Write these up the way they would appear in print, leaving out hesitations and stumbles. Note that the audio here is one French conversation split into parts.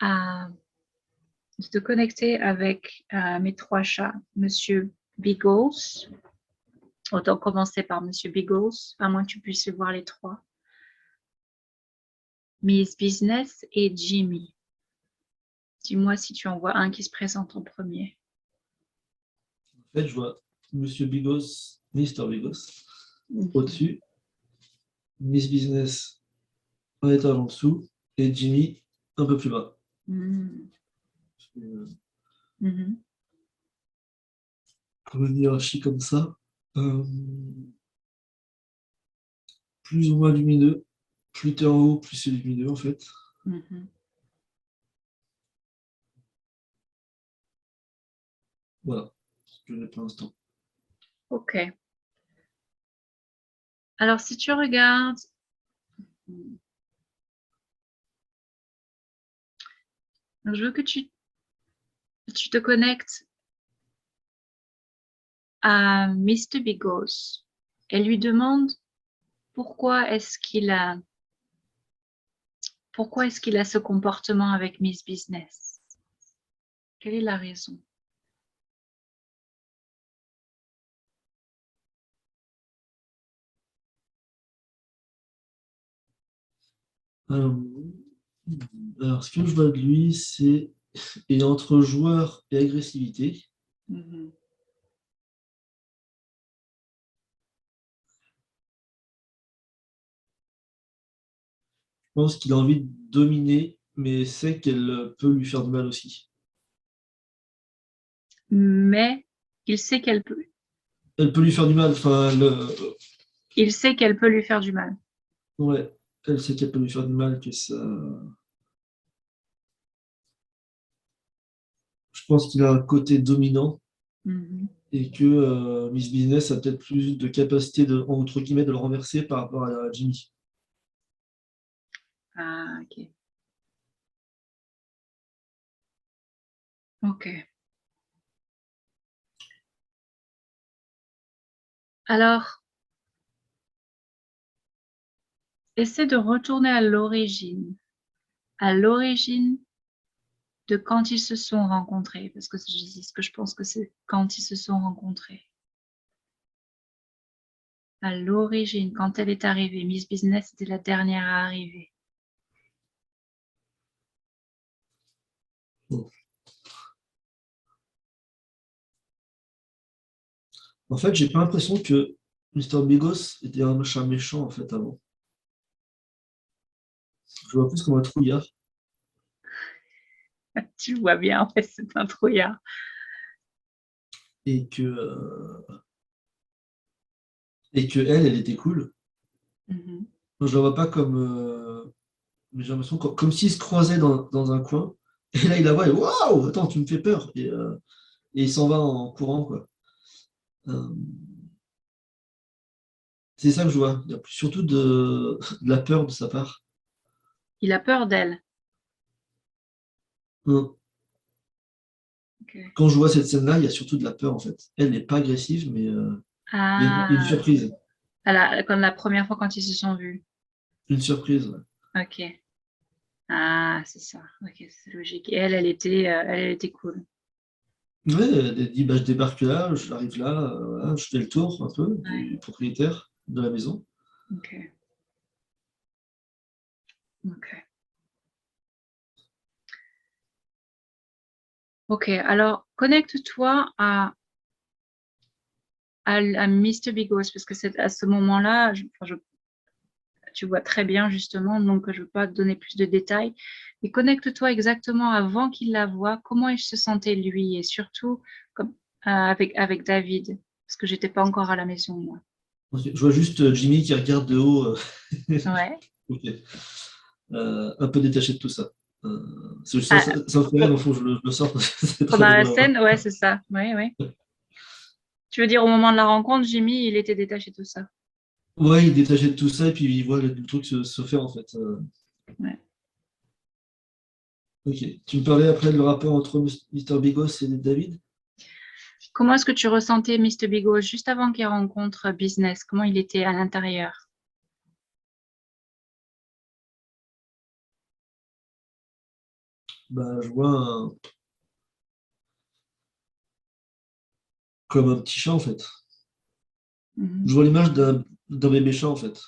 à te connecter avec mes 3 chats, Monsieur Biggles. Autant commencer par Monsieur Biggles, à moins que tu puisses voir les 3. Miss Business et Jimmy. Dis-moi si tu en vois un qui se présente en premier. En fait, je vois Monsieur Bigos, Mr. Bigos, au-dessus, Miss Business un étage en dessous, et Jimmy un peu plus bas. Pour une hiérarchie comme ça, plus ou moins lumineux, plus t'es en haut, plus c'est lumineux en fait. Voilà, ce que j'ai pour l'instant. Ok. Alors, si tu regardes, je veux que tu te connectes à Mr. Bigos et lui demande pourquoi est-ce qu'il a ce comportement avec Miss Business. Quelle est la raison? Alors, ce que je vois de lui, c'est et entre joueur et agressivité. Je pense qu'il a envie de dominer, mais sait qu'elle peut lui faire du mal aussi. Mais il sait qu'elle peut. Elle peut lui faire du mal, enfin, Il sait qu'elle peut lui faire du mal. ouais, elle sait qu'elle peut lui faire du mal, que ça. Je pense qu'il a un côté dominant et que Miss Business a peut-être plus de capacité de, entre guillemets, de le renverser par rapport à Jimmy. Ah, ok. Ok. Alors, essaie de retourner à l'origine de quand ils se sont rencontrés, parce que c'est ce que je pense que c'est quand ils se sont rencontrés. À l'origine, quand elle est arrivée, Miss Business était la dernière à arriver. Bon. En fait, j'ai pas l'impression que Mr. Bigos était un machin méchant en fait avant. Je vois plus comme un trouillard. Tu le vois bien, en fait, c'est un trouillard. Et que elle était cool. Je la vois pas comme. Mais j'ai l'impression comme s'ils se croisaient dans un coin. Et là, il la voit et waouh, attends, tu me fais peur. Et il s'en va en courant, quoi. Euh, c'est ça que je vois. Il y a surtout de la peur de sa part. Il a peur d'elle. Okay. Quand je vois cette scène-là, il y a surtout de la peur, en fait. Elle n'est pas agressive, mais il y a une surprise. Comme la première fois quand ils se sont vus. Une surprise, ouais. Ok. Ah, c'est ça. Ok, c'est logique. Et elle était cool. Ouais, elle dit bah, je débarque là, j'arrive là, voilà, je fais le tour un peu du propriétaire de la maison. Ok. Ok. Ok, alors connecte-toi à Mr. Bigos, parce que c'est à ce moment-là, tu vois très bien justement, donc je ne veux pas te donner plus de détails, mais connecte-toi exactement avant qu'il la voie, comment il se sentait lui, et surtout comme, avec David, parce que j'étais pas encore à la maison, moi. Je vois juste Jimmy qui regarde de haut. Ouais. Ok. Un peu détaché de tout ça. Ça me fait rire, au fond, je le sors. C'est très Pendant la drôle à voir. scène, ouais, c'est ça. Oui, oui. Tu veux dire, au moment de la rencontre, Jimmy, il était détaché de tout ça. Ouais, il est détaché de tout ça et puis il voit le truc se faire en fait. Ouais. Ok. Tu me parlais après le rapport entre Mr. Bigos et David? Comment est-ce que tu ressentais Mr. Bigos juste avant qu'il rencontre Business? Comment il était à l'intérieur? Bah, je vois comme un petit chat, en fait. Je vois l'image d'un bébé chat, en fait.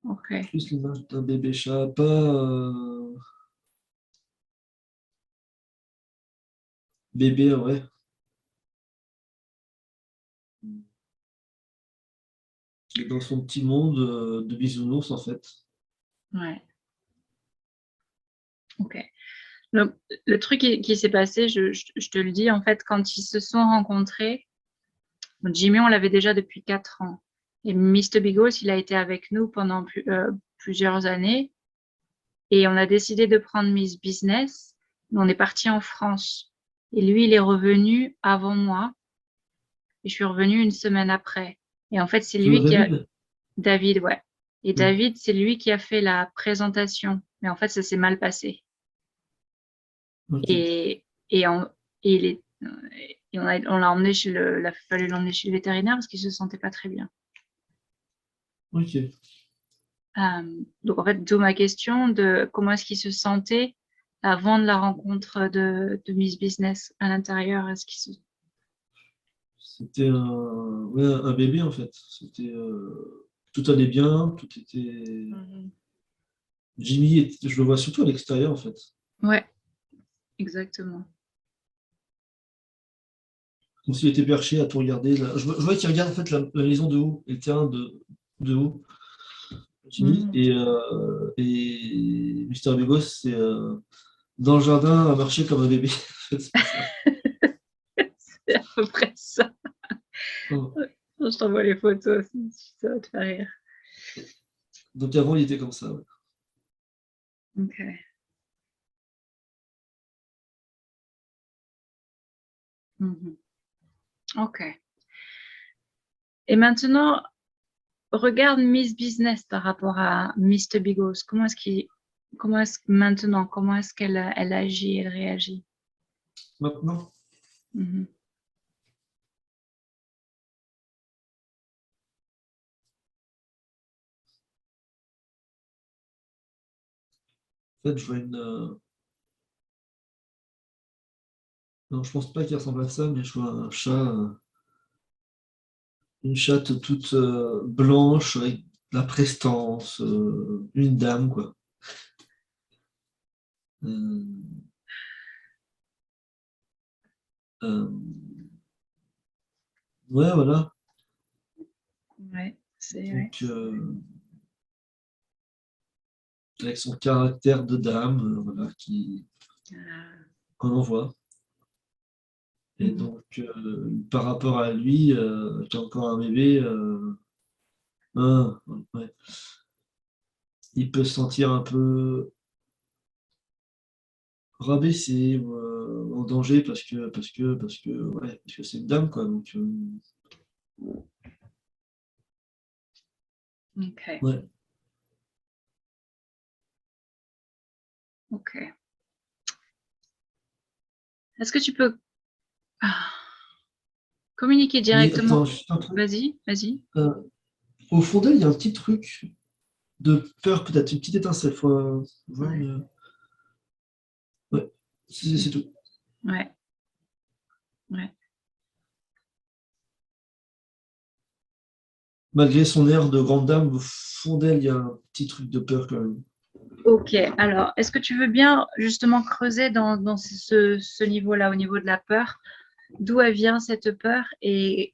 Ok, Plus l'image d'un bébé chat, pas bébé, ouais. Qui est dans son petit monde de bisounours, en fait. ouais, ok. Donc, le truc qui s'est passé, je te le dis, en fait, quand ils se sont rencontrés, donc Jimmy, on l'avait déjà depuis 4 ans. Et Mr. Bigos, il a été avec nous pendant plusieurs années. Et on a décidé de prendre Miss Business. On est parti en France. Et lui, il est revenu avant moi. Et je suis revenue une semaine après. Et en fait, c'est Tu vois lui qui a... David? David, ouais. Et Hmm. David, c'est lui qui a fait la présentation. Mais en fait, ça s'est mal passé. Ok, Et, on, et, il est, et on l'a emmené il a fallu l'emmener chez le vétérinaire parce qu'il se sentait pas très bien. ok. Donc en fait, d'où ma question de comment est-ce qu'il se sentait avant de la rencontre de Miss Business à l'intérieur. Est-ce qu'il se... C'était ouais, un bébé, en fait. C'était, tout allait bien, tout était... Je le vois surtout à l'extérieur, en fait. Ouais, exactement. Comme s'il était perché à tout regarder. Là. Je vois qu'il regarde, en fait, la maison de haut et le terrain de haut. Jimmy. Mm. Et Mister Bigos, c'est dans le jardin à marcher comme un bébé. C'est pas ça. C'est à peu près ça. Oh. Je t'envoie les photos, ça va te faire rire. Donc avant, il était comme ça. Ouais. Ok. Mhm. Ok. Et maintenant, regarde Miss Business par rapport à Mr. Bigos. Comment est-ce qu'elle agit, elle réagit? Maintenant, Mhm. en fait, je vois une. Non, je pense pas qu'il ressemble à ça, mais je vois un chat, une chatte toute blanche avec de la prestance, une dame, quoi. Euh, euh, ouais, voilà. Ouais, c'est vrai. Donc, avec son caractère de dame, voilà, Ah. qu'on en voit. Et Mhm. donc, par rapport à lui, qui est encore un bébé, ouais, il peut se sentir un peu rabaissé ou en danger parce que c'est une dame, quoi. Donc, Ok. ouais. Ok. Est-ce que tu peux communiquer Mais directement? attends, juste un truc. Vas-y, vas-y. Euh, Au fond d'elle, il y a un petit truc de peur, peut-être, une petite étincelle. Faut voir, Ouais. mais ouais, c'est tout. Ouais. Ouais. Malgré son air de grande dame, au fond d'elle, il y a un petit truc de peur quand même. Ok. Alors, est-ce que tu veux bien justement creuser dans ce niveau-là, au niveau de la peur, d'où elle vient cette peur et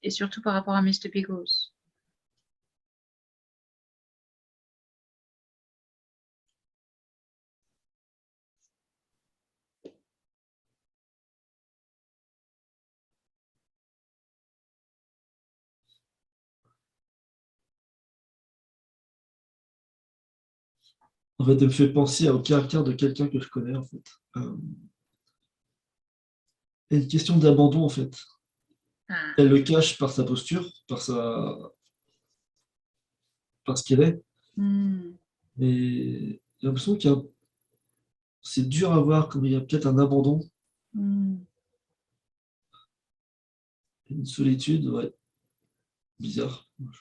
surtout par rapport à Mr. Bigos? En fait, elle me fait penser au caractère de quelqu'un que je connais, en fait. Et une question d'abandon, en fait. Ah. Elle le cache par sa posture, par ce qu'elle est. Hmm. Mais j'ai l'impression c'est dur à voir, comme il y a peut-être un abandon, Hmm. une solitude, ouais, bizarre. Ben,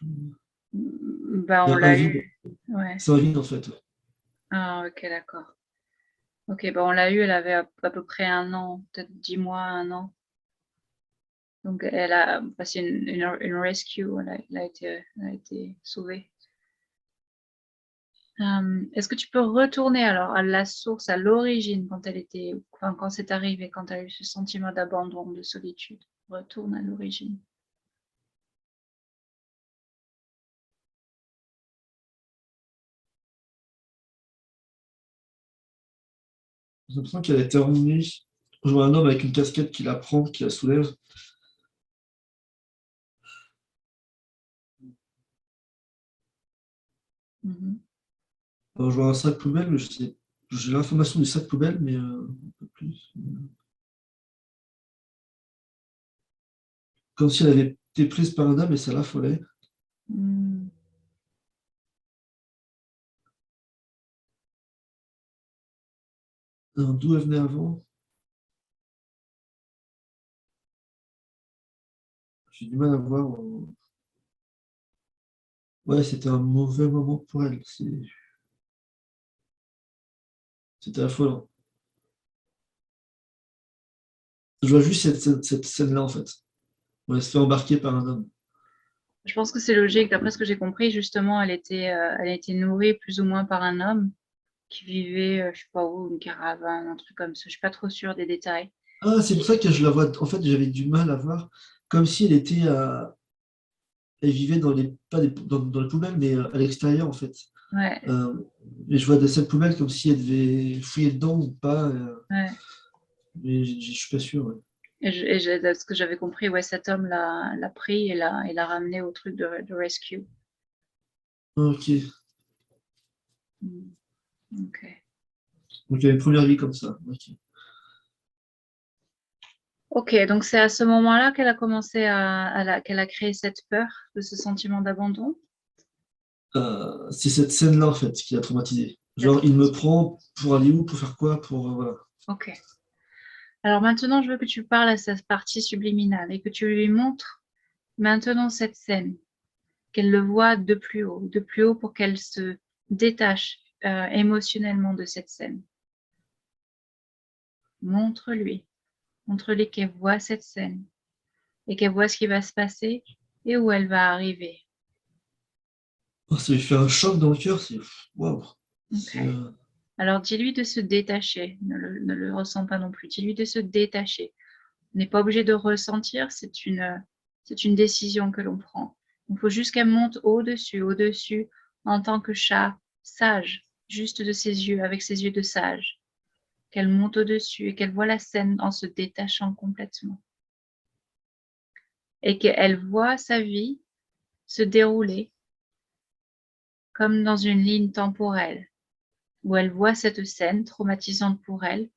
Il y on a un l'a vide. eu. Ouais. C'est un vide, en fait. Ah, ok, d'accord. Ok, bon, on l'a eu, elle avait à peu près 1 an, peut-être 10 mois, 1 an. Donc, elle a passé une rescue, elle a été sauvée. Est-ce que tu peux retourner alors à la source, à l'origine, quand elle était, enfin, quand c'est arrivé, quand elle a eu ce sentiment d'abandon, de solitude? Retourne à l'origine. J'ai l'impression qu'elle a été emmenée. Je vois un homme avec une casquette qui la prend, qui la soulève. Alors, je vois un sac poubelle, mais je sais. J'ai l'information du sac poubelle, mais un peu plus. Comme si elle avait été prise par un homme et ça l'affolait. Mm. Alors, d'où elle venait avant? J'ai du mal à voir. Ouais, c'était un mauvais moment pour elle. C'était affolant. Je vois juste cette scène-là, en fait. On elle se fait embarquer par un homme. Je pense que c'est logique. D'après ce que j'ai compris, justement, elle a été nourrie plus ou moins par un homme qui vivait, je sais pas où, une caravane, un truc comme ça. Je suis pas trop sûre des détails. Ah, c'est pour ça que je la vois. En fait, j'avais du mal à voir. Comme si elle était elle vivait dans les, pas des- dans les poubelles, mais à l'extérieur, en fait. Ouais, Euh, et je vois de cette poubelle comme si elle devait fouiller dedans ou pas. ouais. Mais je suis pas sûr. Ouais. De ce que j'avais compris, ouais, cet homme l'a pris et l'a ramené au truc de rescue. Ok. Mm. Ok. Donc il y a une première vie comme ça. Ok. Ok, donc c'est à ce moment-là qu'elle a commencé qu'elle a créé cette peur de ce sentiment d'abandon. C'est cette scène-là, en fait, qui l'a traumatisée. Genre, il me prend pour aller où, pour faire quoi, pour. Voilà. Ok. Alors maintenant, je veux que tu parles à sa partie subliminale et que tu lui montres maintenant cette scène, qu'elle le voit de plus haut pour qu'elle se détache émotionnellement de cette scène. Montre-lui, montre-lui qu'elle voit cette scène et qu'elle voit ce qui va se passer et où elle va arriver. Oh, ça lui fait un choc dans le cœur. C'est. Waouh. Ok. C'est, Alors dis-lui de se détacher, ne le ressens pas non plus, dis-lui de se détacher. On n'est pas obligé de ressentir, c'est une décision que l'on prend. Il faut juste qu'elle monte au-dessus, au-dessus, en tant que chat sage, juste de ses yeux, avec ses yeux de sage. Qu'elle monte au-dessus et qu'elle voit la scène en se détachant complètement. Et qu'elle voit sa vie se dérouler comme dans une ligne temporelle, où elle voit cette scène traumatisante pour elle,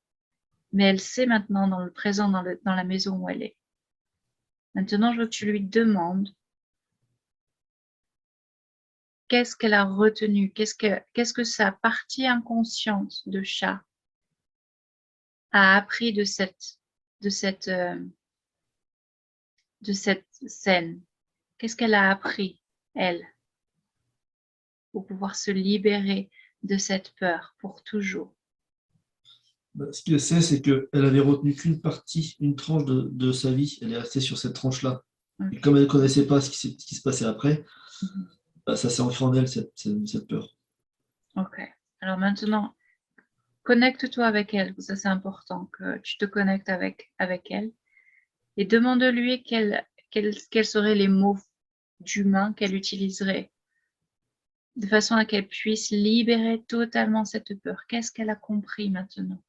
mais elle sait maintenant dans le présent, dans la maison où elle est. Maintenant, je veux que tu lui demandes qu'est-ce qu'elle a retenu, qu'est-ce que sa partie inconsciente de chat a appris de cette, euh, de cette scène. Qu'est-ce qu'elle a appris, elle, pour pouvoir se libérer de cette peur pour toujours. bah, ce qu'elle sait, c'est qu'elle avait retenu qu'une partie, une tranche de sa vie. Elle est restée sur cette tranche-là. Et Ok. comme elle ne connaissait pas ce qui se passait après, Mhm. bah, ça s'est ancré en elle, cette peur. Ok. Alors maintenant, connecte-toi avec elle, ça c'est important que tu te connectes avec elle et demande-lui quels seraient les mots d'humain qu'elle utiliserait de façon à qu'elle puisse libérer totalement cette peur. Qu'est-ce qu'elle a compris maintenant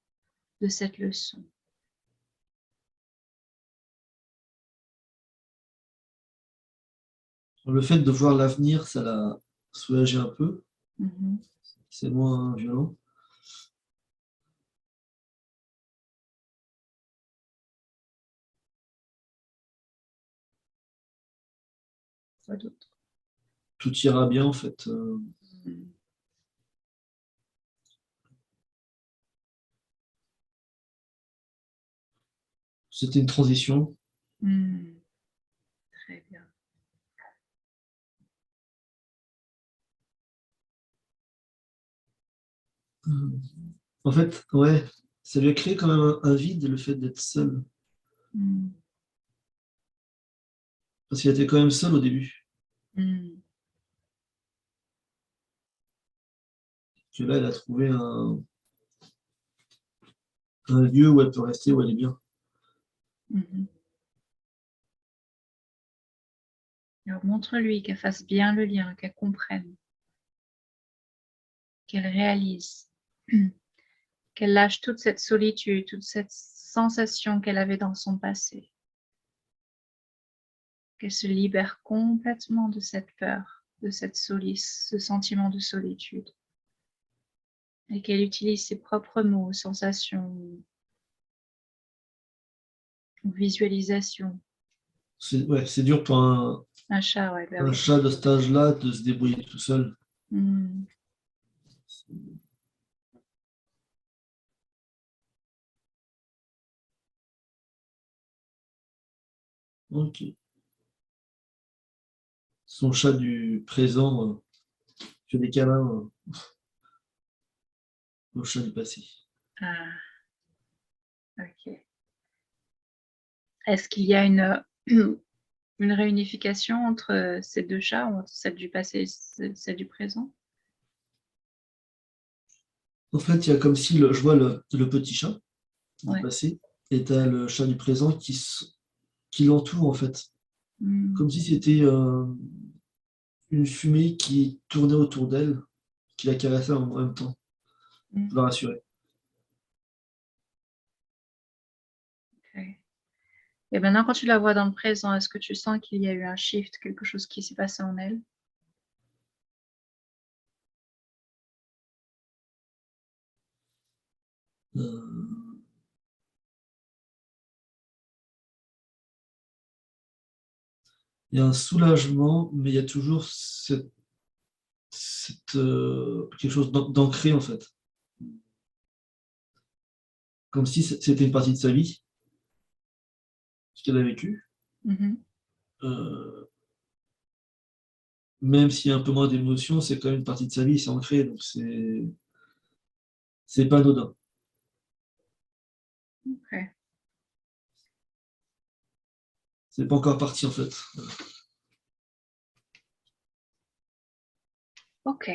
de cette leçon? Le fait de voir l'avenir, ça l'a soulagé un peu. Mhm. C'est moins violent. Quoi d'autre? Tout ira bien, en fait. Mhm. C'était une transition. Mhm. Très bien. En fait, ouais, ça lui a créé quand même un vide, le fait d'être seul. Mm. Parce qu'il était quand même seul au début. Mm. Que là, elle a trouvé un lieu où elle peut rester, où elle est bien. Mhm. Alors montre-lui qu'elle fasse bien le lien, qu'elle comprenne, qu'elle réalise, qu'elle lâche toute cette solitude, toute cette sensation qu'elle avait dans son passé, qu'elle se libère complètement de cette peur, de cette ce sentiment de solitude, et qu'elle utilise ses propres mots, sensations, visualisations. Ouais, c'est dur pour Un chat, ouais, bah un oui. chat de cet âge-là de se débrouiller tout seul. Mm. Ok. Son chat du présent fait des câlins au chat du passé. Ah, ok. Est-ce qu'il y a une, une réunification entre ces deux chats, entre celle du passé et celle du présent? En fait, il y a comme si je vois le petit chat du Ouais. passé et tu as le chat du présent qui l'entoure, en fait. Mm. Comme si c'était une fumée qui tournait autour d'elle, qui la caressait en même temps, Mm. pour la rassurer. Ok. Et maintenant, quand tu la vois dans le présent, est-ce que tu sens qu'il y a eu un shift, quelque chose qui s'est passé en elle? Euh, Il y a un soulagement, mais il y a toujours quelque chose d'ancré, en fait. Comme si c'était une partie de sa vie, ce qu'elle a vécu. Mhm. Euh, Même s'il y a un peu moins d'émotion, c'est quand même une partie de sa vie, c'est ancré, donc c'est pas anodin. Ok. C'est pas encore parti, en fait. Ok.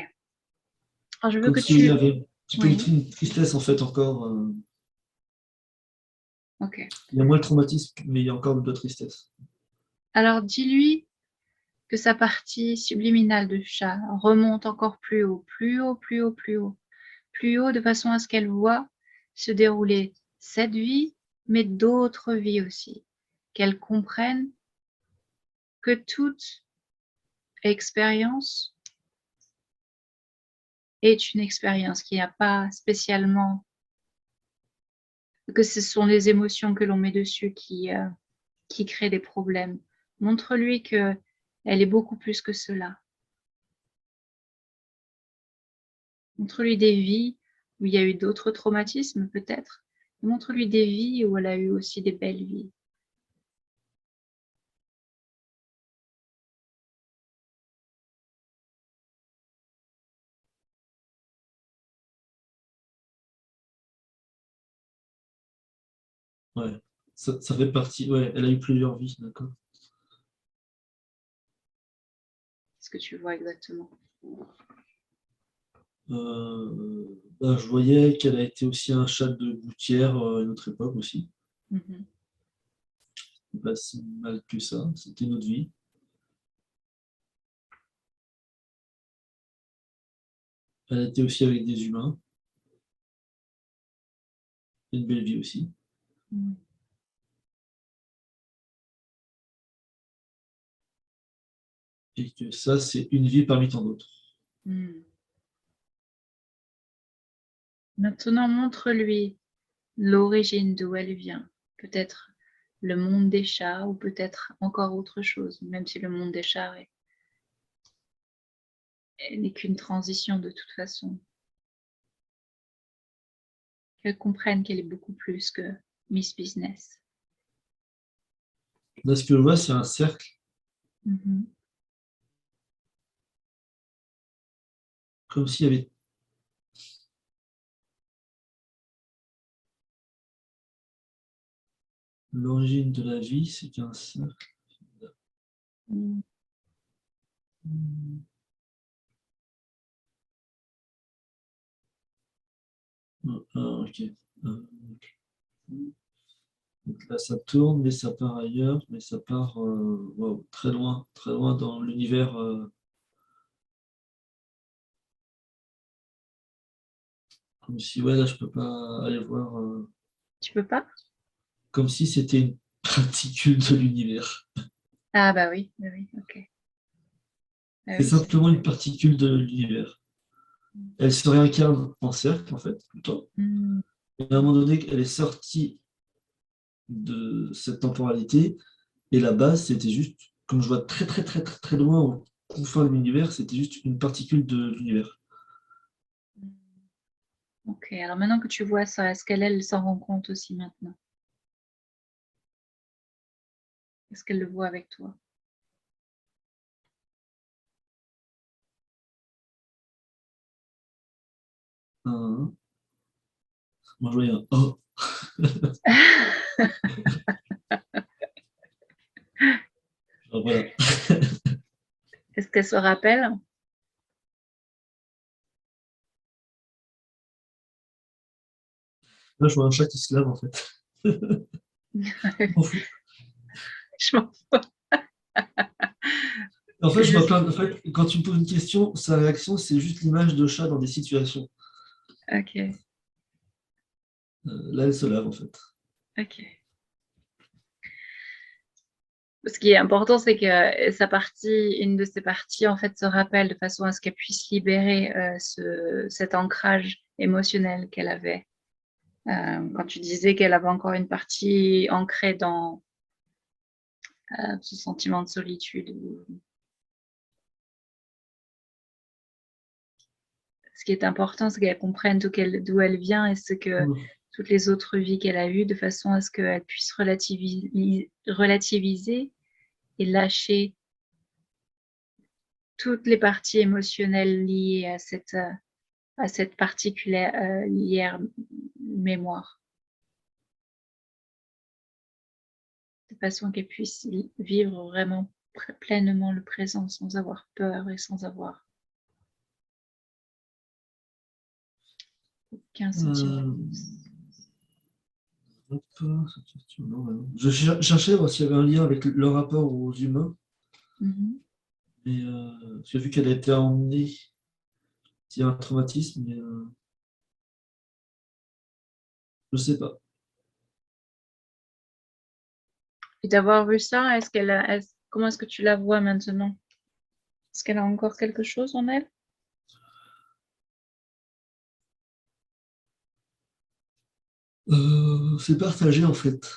Alors, je veux Comme que s'il y tu... avait un petit peu Oui. une tristesse, en fait, encore. Ok. Il y a moins le traumatisme, mais il y a encore de la tristesse. Alors, dis-lui que sa partie subliminale de chat remonte encore plus haut, plus haut, plus haut, plus haut, plus haut, de façon à ce qu'elle voit se dérouler cette vie, mais d'autres vies aussi. Qu'elle comprenne que toute expérience est une expérience, qu'il n'y a pas spécialement, que ce sont les émotions que l'on met dessus qui créent des problèmes. Montre-lui que elle est beaucoup plus que cela. Montre-lui des vies où il y a eu d'autres traumatismes peut-être. Montre-lui des vies où elle a eu aussi des belles vies. Ouais, ça fait partie. Ouais, elle a eu plusieurs vies, d'accord. Qu'est-ce que tu vois exactement? Bah, je voyais qu'elle a été aussi un chat de gouttière à une autre époque aussi. Mhm. Pas si mal que ça, c'était notre vie. Elle était aussi avec des humains, une belle vie aussi. Mhm. Et que ça, c'est une vie parmi tant d'autres. Mhm. Maintenant, montre-lui l'origine d'où elle vient. Peut-être le monde des chats ou peut-être encore autre chose, même si le monde des chats n'est qu'une transition de toute façon. Qu'elle comprenne qu'elle est beaucoup plus que Miss Business. Là, ce que je vois, c'est un cercle, Mhm. comme s'il y avait L'origine de la vie, c'est qu'un cercle. Mm. Ok. Donc là, ça tourne, mais ça part ailleurs, mais ça part wow, très loin dans l'univers. Comme si, ouais, là, je peux pas aller voir. Tu peux pas? Comme si c'était une particule de l'univers. Ah bah oui, ok. Ah C'est oui, simplement une particule de l'univers. Elle se réincarne en cercle, en fait, tout le temps. Mm. Et à un moment donné, elle est sortie de cette temporalité. Et la base, c'était juste, comme je vois très loin au confins de l'univers, c'était juste une particule de l'univers. Ok, alors maintenant que tu vois ça, est-ce qu'elle elle, s'en rend compte aussi maintenant? Est-ce qu'elle le voit avec toi? Un, moi, je voyais un oh. Alors, voilà. Est-ce qu'elle se rappelle? Là, je vois un chat qui se lave, en fait. Je m'en fous. Je m'en fous. En fait, je vois Je- plein. En fait, quand tu me poses une question, sa réaction, c'est juste l'image de chat dans des situations. Ok, Là, elle se lave, en fait. ok. Ce qui est important, c'est que sa partie, une de ses parties, en fait, se rappelle de façon à ce qu'elle puisse libérer cet ancrage émotionnel qu'elle avait. Quand tu disais qu'elle avait encore une partie ancrée dans ce sentiment de solitude. Ce qui est important, c'est qu'elle comprenne d'où elle vient et ce que Mm. toutes les autres vies qu'elle a eues, de façon à ce qu'elle puisse relativiser et lâcher toutes les parties émotionnelles liées à cette particulière mémoire, de façon qu'elle puisse vivre vraiment pleinement le présent sans avoir peur et sans avoir aucun sentiment. Euh, hop, cette question, non, ouais, non. Je cherchais voir s'il y avait un lien avec le rapport aux humains, Mhm. mais j'ai vu qu'elle a été emmenée, s'il y a un traumatisme, mais je sais pas. Et d'avoir vu ça, comment est-ce que tu la vois maintenant? Est-ce qu'elle a encore quelque chose en elle? C'est partagé en fait.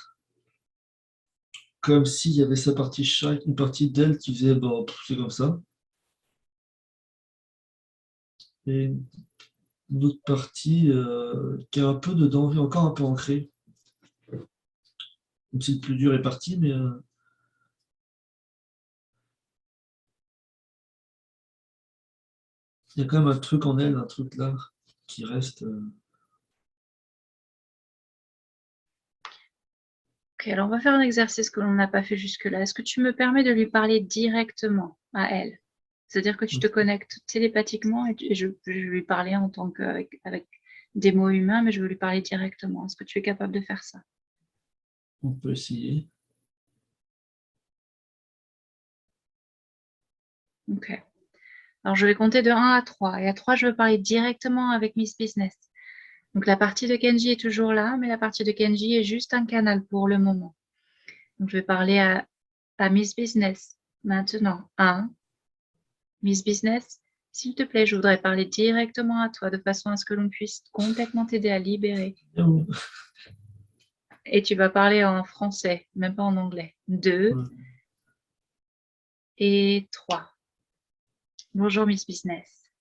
Comme s'il y avait sa partie chat, une partie d'elle qui faisait bon, pff, c'est comme ça. Et une autre partie qui a un peu de danger, encore un peu ancrée. Même si le plus dur est parti, mais il y a quand même un truc en elle, un truc là, qui reste. Ok, alors on va faire un exercice que l'on n'a pas fait jusque-là. Est-ce que tu me permets de lui parler directement à elle? C'est-à-dire que tu te connectes télépathiquement et je vais lui parler en tant avec des mots humains, mais je veux lui parler directement. Est-ce que tu es capable de faire ça? On peut essayer. Ok. Alors je vais compter de 1 à 3. Et à 3, je veux parler directement avec Miss Business. Donc la partie de Kenji est toujours là, mais la partie de Kenji est juste un canal pour le moment. Donc je vais parler à Miss Business. Maintenant, 1. Miss Business, s'il te plaît, je voudrais parler directement à toi de façon à ce que l'on puisse complètement t'aider à libérer. Et tu vas parler en français, même pas en anglais. 2 et 3. Bonjour Miss Business,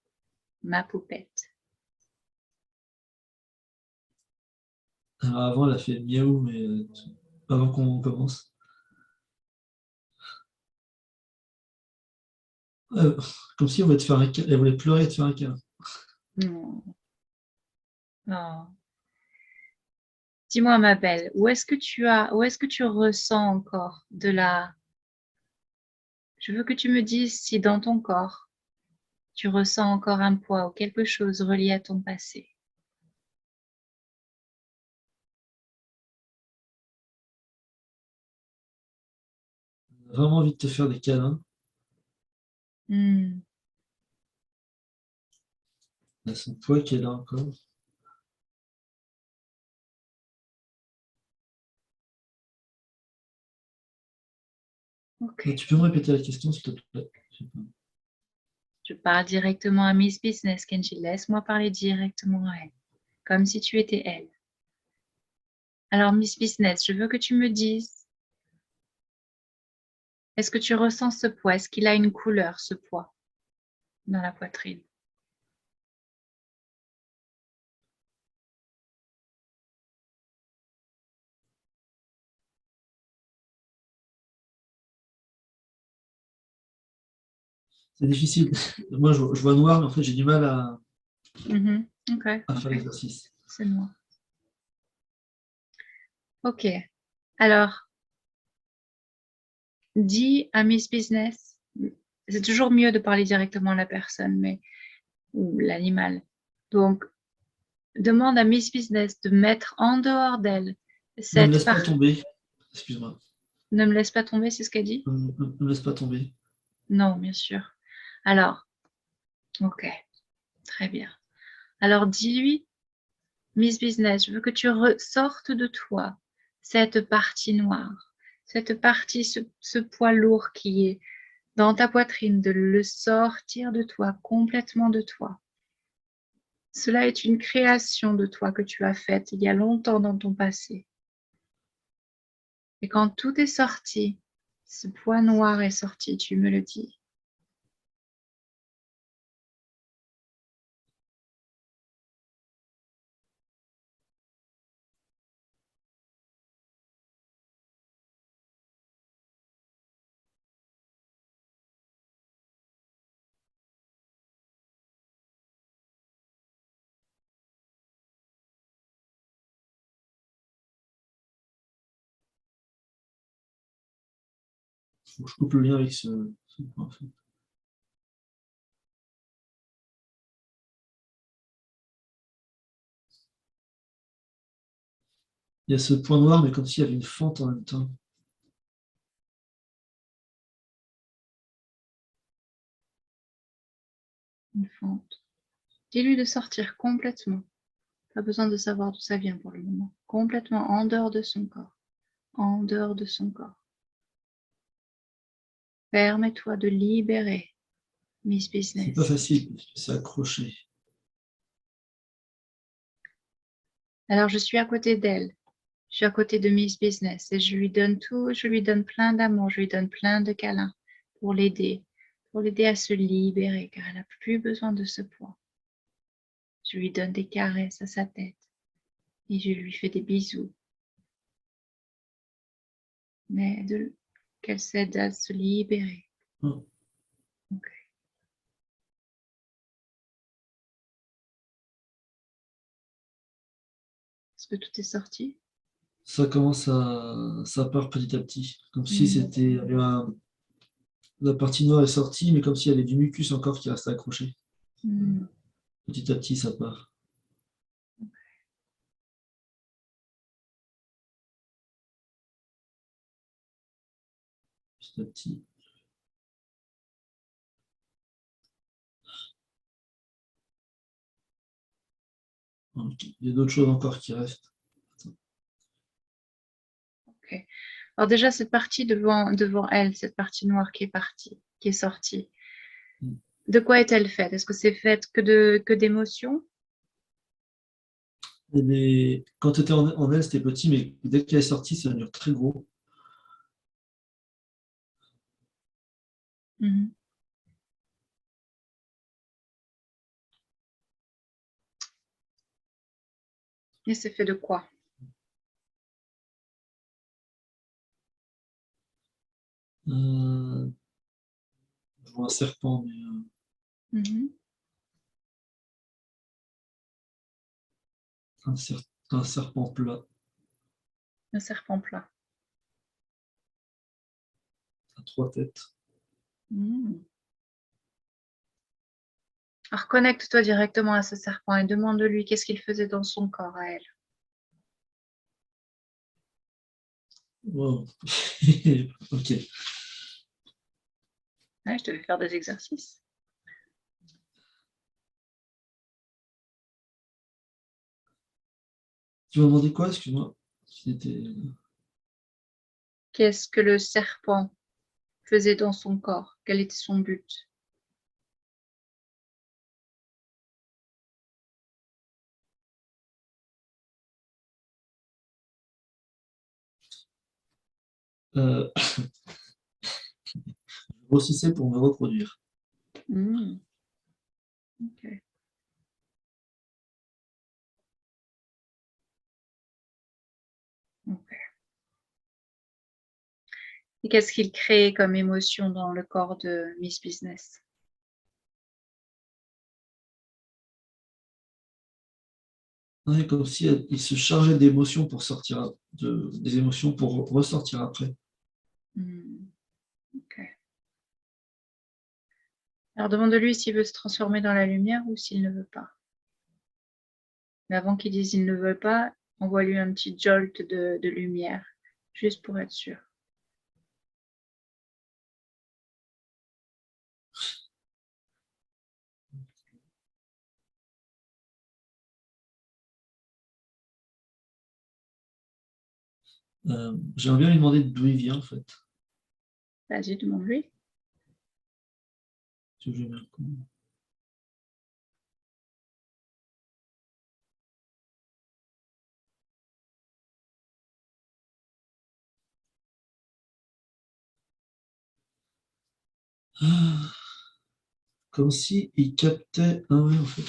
ma poupette. Alors avant, elle a fait miaou, mais avant qu'on commence. Euh, Comme si on voulait te faire un câlin. Elle voulait pleurer et te faire un câlin. Non. Non. Dis-moi, ma belle, où est-ce que tu ressens encore de la... Je veux que tu me dises si dans ton corps, tu ressens encore un poids ou quelque chose relié à ton passé. J'ai vraiment envie de te faire des câlins. Hmm. Là, c'est toi qui est là encore. Ok. Tu peux me répéter la question, s'il te plaît? Je sais pas. Je parle directement à Miss Business, Kenji. Laisse-moi parler directement à elle, comme si tu étais elle. Alors, Miss Business, je veux que tu me dises, est-ce que tu ressens ce poids? Est-ce qu'il a une couleur, ce poids, dans la poitrine? C'est difficile. Moi, je vois noir, mais en fait, j'ai du mal à Ok, faire l'exercice. c'est moi. Ok. Alors, dis à Miss Business, c'est toujours mieux de parler directement à la personne, mais ou l'animal. Donc, demande à Miss Business de mettre en dehors d'elle Ne me cette laisse pas partie. tomber. Excuse-moi. Ne me laisse pas tomber, c'est ce qu'elle dit? Ne me laisse pas tomber. Non, bien sûr. Alors, ok, très bien. Alors, dis-lui, Miss Business, je veux que tu ressortes de toi cette partie noire, cette partie, ce poids lourd qui est dans ta poitrine, de le sortir de toi, complètement de toi. Cela est une création de toi que tu as faite il y a longtemps dans ton passé. Et quand tout est sorti, ce poids noir est sorti, tu me le dis. Faut que je coupe le lien avec ce point, en fait. Il y a ce point noir, mais comme s'il y avait une fente en même temps. Une fente. Dis-lui de sortir complètement. Pas besoin de savoir d'où ça vient pour le moment. Complètement en dehors de son corps. En dehors de son corps. Permets-toi de libérer Miss C'est pas Business. facile, parce que c'est accroché. Alors je suis à côté d'elle. Je suis à côté de Miss Business et je lui donne tout, je lui donne plein d'amour, je lui donne plein de câlins pour l'aider à se libérer car elle n'a plus besoin de ce poids. Je lui donne des caresses à sa tête et je lui fais des bisous. Mais qu'elle s'aide à se libérer. Hum. Ok. Est-ce que tout est sorti? Ça commence ça part petit à petit. Comme si Mm. c'était, la partie noire est sortie, mais comme s'il y avait du mucus encore qui restait accroché. Mm. Petit à petit, ça part. Petit à petit. Ok. Il y a d'autres choses encore qui restent. Ok. Alors déjà, cette partie devant elle, cette partie noire qui est partie, qui est sortie, Mm. de quoi est-elle faite? Est-ce que c'est faite que d'émotions? Quand tu étais en elle, c'était petit, mais dès qu'elle est sortie, ça va devenir très gros. Mhm. Et c'est fait de quoi? Euh, je vois un serpent, mais Mhm. un serpent plat. Le serpent plat. À 3 têtes. Alors, connecte-toi directement à ce serpent et demande-lui qu'est-ce qu'il faisait dans son corps à elle. Wow. Ok. Ouais, je devais faire des exercices. Tu m'as demandé quoi, excuse-moi? Qu'est-ce que le serpent faisait dans son corps? Quel était son but? Grossissais pour me reproduire. Ok. Ok. Et qu'est-ce qu'il crée comme émotion dans le corps de Miss Business? Ouais, comme si il se chargeait d'émotions pour sortir, des émotions pour ressortir après. Ok. Alors demande-lui s'il veut se transformer dans la lumière ou s'il ne veut pas. Mais avant qu'il dise il ne veut pas, envoie-lui un petit jolt de lumière, juste pour être sûr. J'aimerais bien lui demander d'où il vient, en fait. Vas-y, demande-lui. Comme si il captait. Ah ouais, en fait.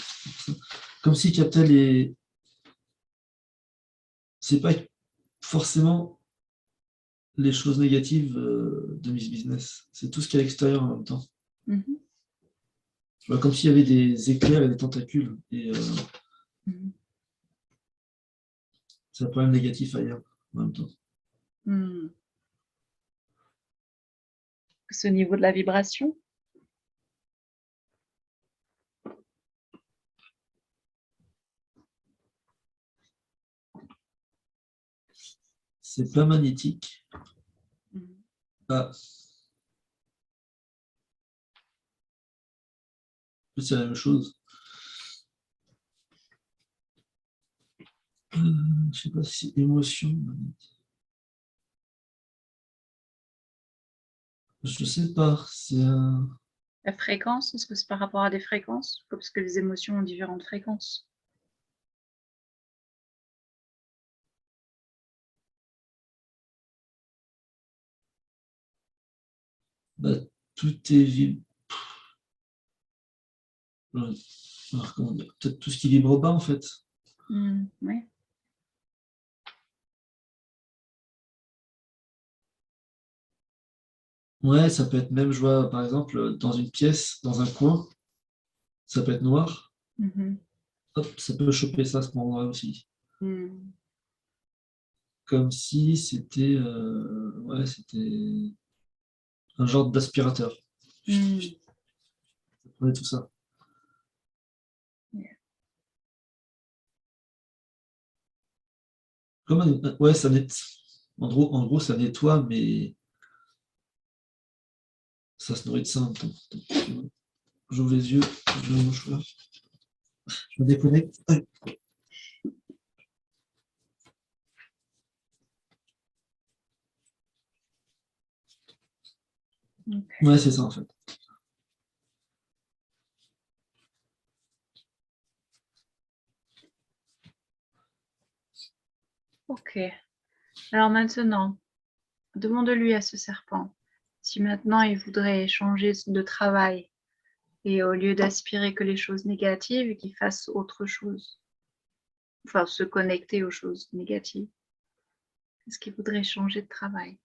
Comme s'il captait les. C'est pas forcément les choses négatives de Miss Business. C'est tout ce qui est à l'extérieur en même temps. Comme s'il y avait des éclairs et des tentacules. Et c'est un problème négatif ailleurs en même temps. C'est au niveau de la vibration. C'est pas magnétique. Ah. C'est la même chose. Je sais pas si émotion. Je sais pas. C'est un. La fréquence, est-ce que c'est par rapport à des fréquences? Parce que les émotions ont différentes fréquences. Bah, tout est alors, comment dire, peut-être tout ce qui vibre bas en fait. Oui. Ouais, ça peut être même, je vois par exemple dans une pièce, dans un coin, ça peut être noir. Hop, ça peut choper ça à ce moment-là aussi. Comme si c'était ouais, c'était un genre d'aspirateur. Ça prenait tout ça. Ouais, ça nettoie. En gros, ça nettoie, mais ça se nourrit de ça en même temps. J'ouvre les yeux, je mets mon mouchoir, je me déconnecte. Ouais, c'est ça en fait. Ok. Alors maintenant, demande-lui à ce serpent si maintenant il voudrait changer de travail et au lieu d'aspirer que les choses négatives, qu'il fasse autre chose. Enfin, se connecter aux choses négatives. Est-ce qu'il voudrait changer de travail?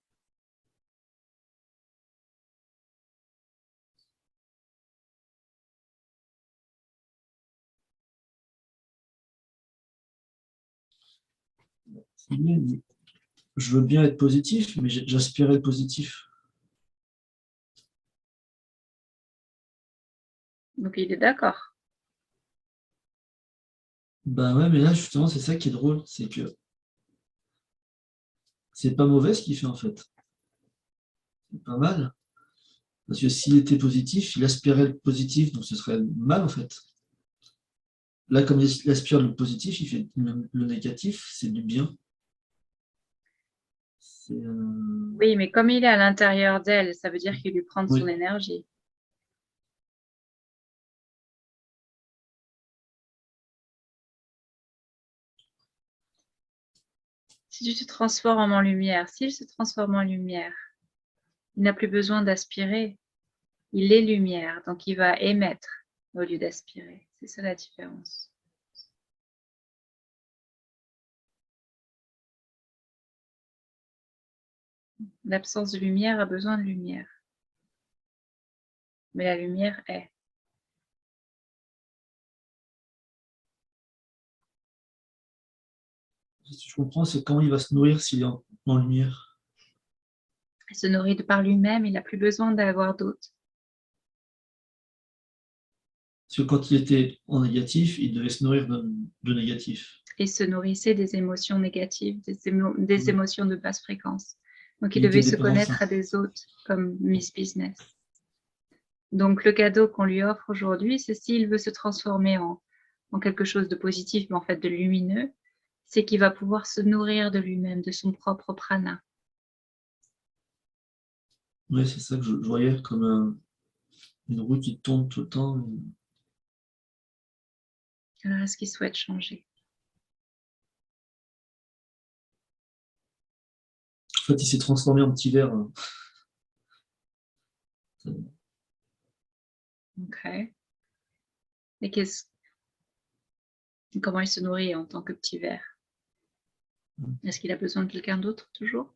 je veux bien être positif, mais j'aspirais le positif. Donc, il est d'accord. Ben ouais, mais là, justement, c'est ça qui est drôle, c'est que c'est pas mauvais ce qu'il fait en fait. C'est pas mal. Parce que s'il était positif, il aspirait le positif, donc ce serait mal en fait. Là, comme il aspire le positif, il fait le négatif, c'est du bien. Oui, mais comme il est à l'intérieur d'elle, ça veut dire qu'il lui prend de son Oui, énergie. Si tu te transformes en lumière, s'il se transforme en lumière, il n'a plus besoin d'aspirer. Il est lumière, donc il va émettre au lieu d'aspirer. C'est ça la différence. L'absence de lumière a besoin de lumière. Mais la lumière est. si je comprends, c'est comment il va se nourrir s'il est en lumière. Il se nourrit de par lui-même, il n'a plus besoin d'avoir d'autres. Parce que quand il était en négatif, il devait se nourrir de négatif. Il se nourrissait des émotions négatives, des Oui. émotions de basse fréquence. Donc il Il était devait se dépendant de ça. connaître à des autres, comme Miss Business. Donc le cadeau qu'on lui offre aujourd'hui, c'est s'il veut se transformer en quelque chose de positif, mais en fait de lumineux, c'est qu'il va pouvoir se nourrir de lui-même, de son propre prana. Oui, c'est ça que je voyais comme une roue qui tourne tout le temps. Alors est-ce qu'il souhaite changer? En fait, il s'est transformé en petit verre. Ok. Et comment il se nourrit en tant que petit ver? Est-ce qu'il a besoin de quelqu'un d'autre toujours?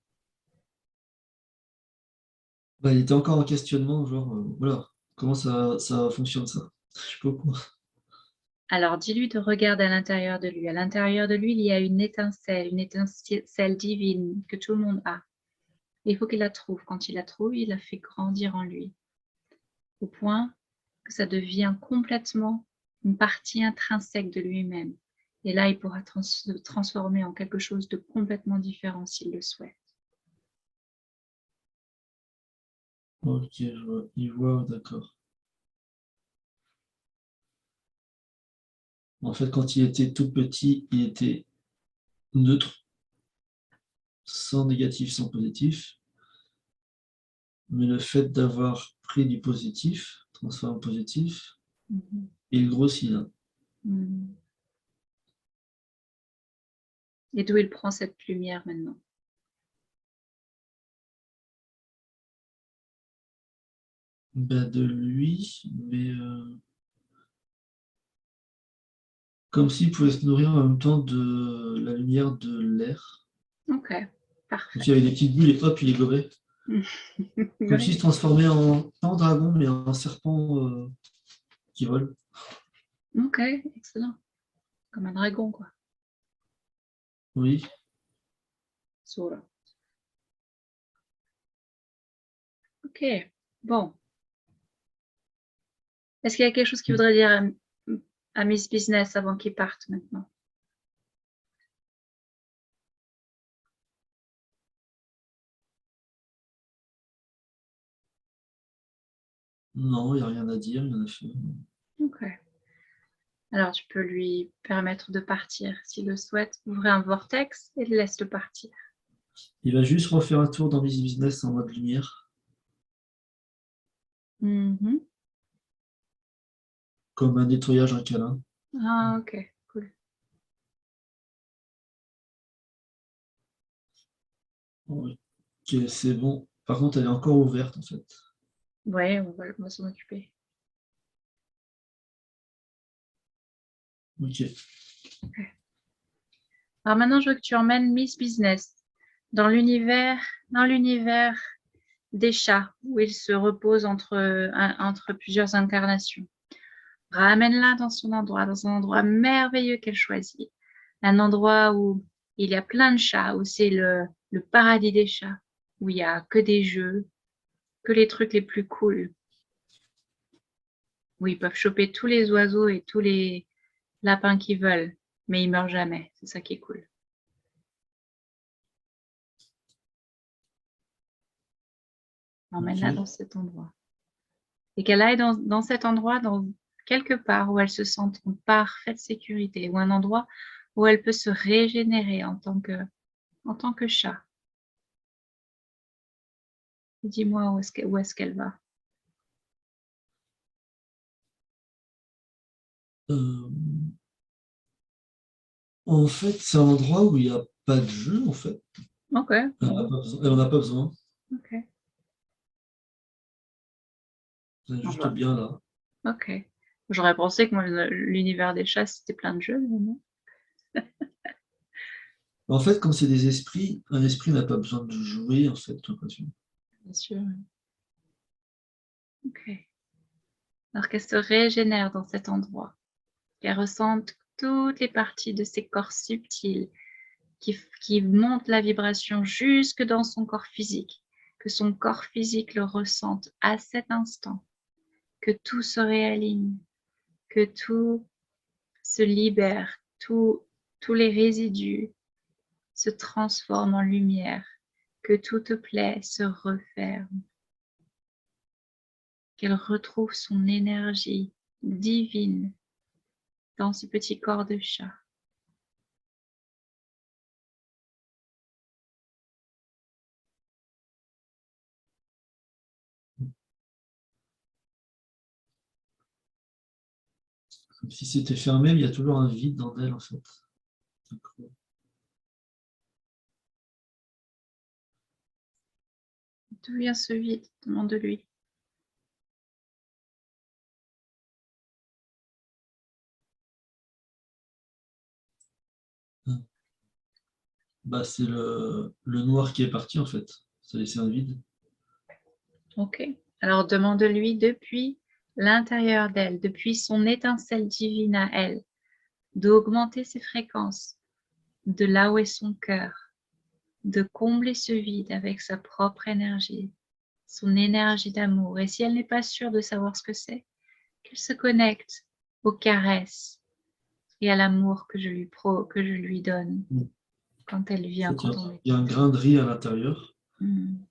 Bah, il était encore en questionnement, genre, voilà, comment ça fonctionne ça? Je sais pas quoi. Alors dis-lui de regarder à l'intérieur de lui. À l'intérieur de lui, il y a une étincelle divine que tout le monde a. Il faut qu'il la trouve. Quand il la trouve, il la fait grandir en lui, au point que ça devient complètement une partie intrinsèque de lui-même. Et là, il pourra se transformer en quelque chose de complètement différent s'il le souhaite. Ok, je vois. Il voit, d'accord. En fait, quand il était tout petit, il était neutre, sans négatif, sans positif. Mais le fait d'avoir pris du positif, transformé en positif, il grossit là. Et d'où il prend cette lumière maintenant? Ben, de lui, mais comme s'il pouvait se nourrir en même temps de la lumière de l'air. Ok, Donc parfait. il y avait des petites bulles et hop, il les gobait. Comme s'il se Oui. transformait pas en dragon, mais en serpent qui vole. Ok, excellent. Comme un dragon, quoi. Oui. Sora. Ok, bon. Est-ce qu'il y a quelque chose qu'il voudrait dire à Miss Business avant qu'il parte maintenant? Non, il n'y a rien à dire. Il en a fait. Ok. Alors, tu peux lui permettre de partir. S'il le souhaite, ouvrez un vortex et laisse-le partir. Il va juste refaire un tour dans Miss Business en mode lumière, comme un nettoyage, un câlin. Ah, ok, cool. Ok, c'est bon. Par contre, elle est encore ouverte en fait. Ouais, on va s'en occuper. Ok. Alors maintenant, je veux que tu emmènes Miss Business dans l'univers des chats, où il se repose entre plusieurs incarnations. Ramène-la dans un endroit merveilleux qu'elle choisit. Un endroit où il y a plein de chats, où c'est le paradis des chats, où il n'y a que des jeux, que les trucs les plus cool, où ils peuvent choper tous les oiseaux et tous les lapins qu'ils veulent, mais ils meurent jamais. C'est ça qui est cool. Emmène-la dans cet endroit. Et qu'elle aille dans cet endroit, dans quelque part où elle se sente en parfaite sécurité, ou un endroit où elle peut se régénérer en tant que chat. Dis-moi où est-ce qu'elle va. En fait, c'est un endroit où il n'y a pas de jeu, en fait. Ok. Elle n'en a pas besoin. Ok. C'est juste bien là. Ok. J'aurais pensé que moi, l'univers des chats, c'était plein de jeux, mais non. En fait, comme c'est des esprits, un esprit n'a pas besoin de jouer, en fait, j'ai l'impression. Bien sûr. Ok. Alors qu'elle se régénère dans cet endroit, qu'elle ressente toutes les parties de ses corps subtils qui montent la vibration jusque dans son corps physique, que son corps physique le ressente à cet instant, que tout se réaligne, que tout se libère, tous les résidus se transforment en lumière, que toute plaie se referme, qu'elle retrouve son énergie divine dans ce petit corps de chat. Comme si c'était fermé, mais il y a toujours un vide dans elle, en fait. D'où vient ce vide? Demande-lui. Bah, c'est le noir qui est parti, en fait. Ça a laissé un vide. Ok. Alors demande-lui depuis l'intérieur d'elle, depuis son étincelle divine à elle, d'augmenter ses fréquences, de là où est son cœur, de combler ce vide avec sa propre énergie, son énergie d'amour. Et si elle n'est pas sûre de savoir ce que c'est, qu'elle se connecte aux caresses et à l'amour que je lui donne quand elle vient, quand on est. Il y a un grain de riz à l'intérieur Mm.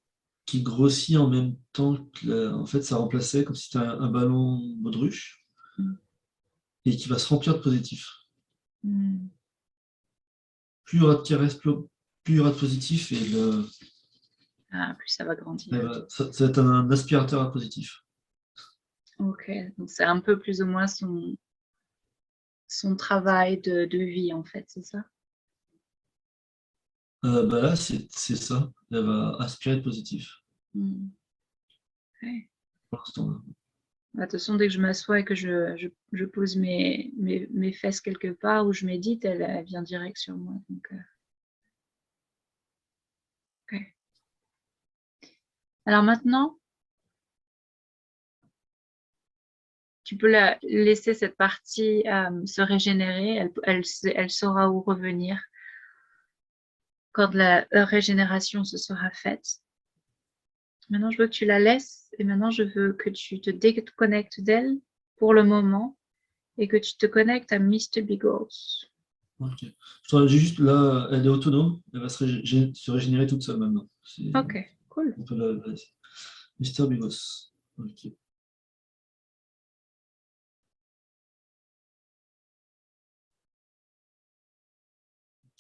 qui grossit en même temps que en fait, ça remplaçait comme si c'était un ballon baudruche et qui va se remplir de positif. Mm. Plus il y aura de caresses, plus il y aura de positif et Plus ça va grandir. ça va être un aspirateur à positif. Ok, donc c'est un peu plus ou moins son travail de vie en fait, c'est ça? Bah là, c'est ça. Elle va aspirer de positif Mm. Ouais. pour l'instant. Bah, de toute façon, dès que je m'assois et que je pose mes fesses quelque part où je médite, elle vient direct sur moi. Donc, ok. Alors maintenant, tu peux la laisser cette partie se régénérer. Elle saura où revenir quand la régénération se sera faite. Maintenant, je veux que tu la laisses et maintenant, je veux que tu te déconnectes d'elle pour le moment et que tu te connectes à Mr. Biggles. Ok. J'ai juste là, elle est autonome, elle va se régénérer toute seule maintenant. Ok, cool. On peut la laisser. Mister Bigos. Ok.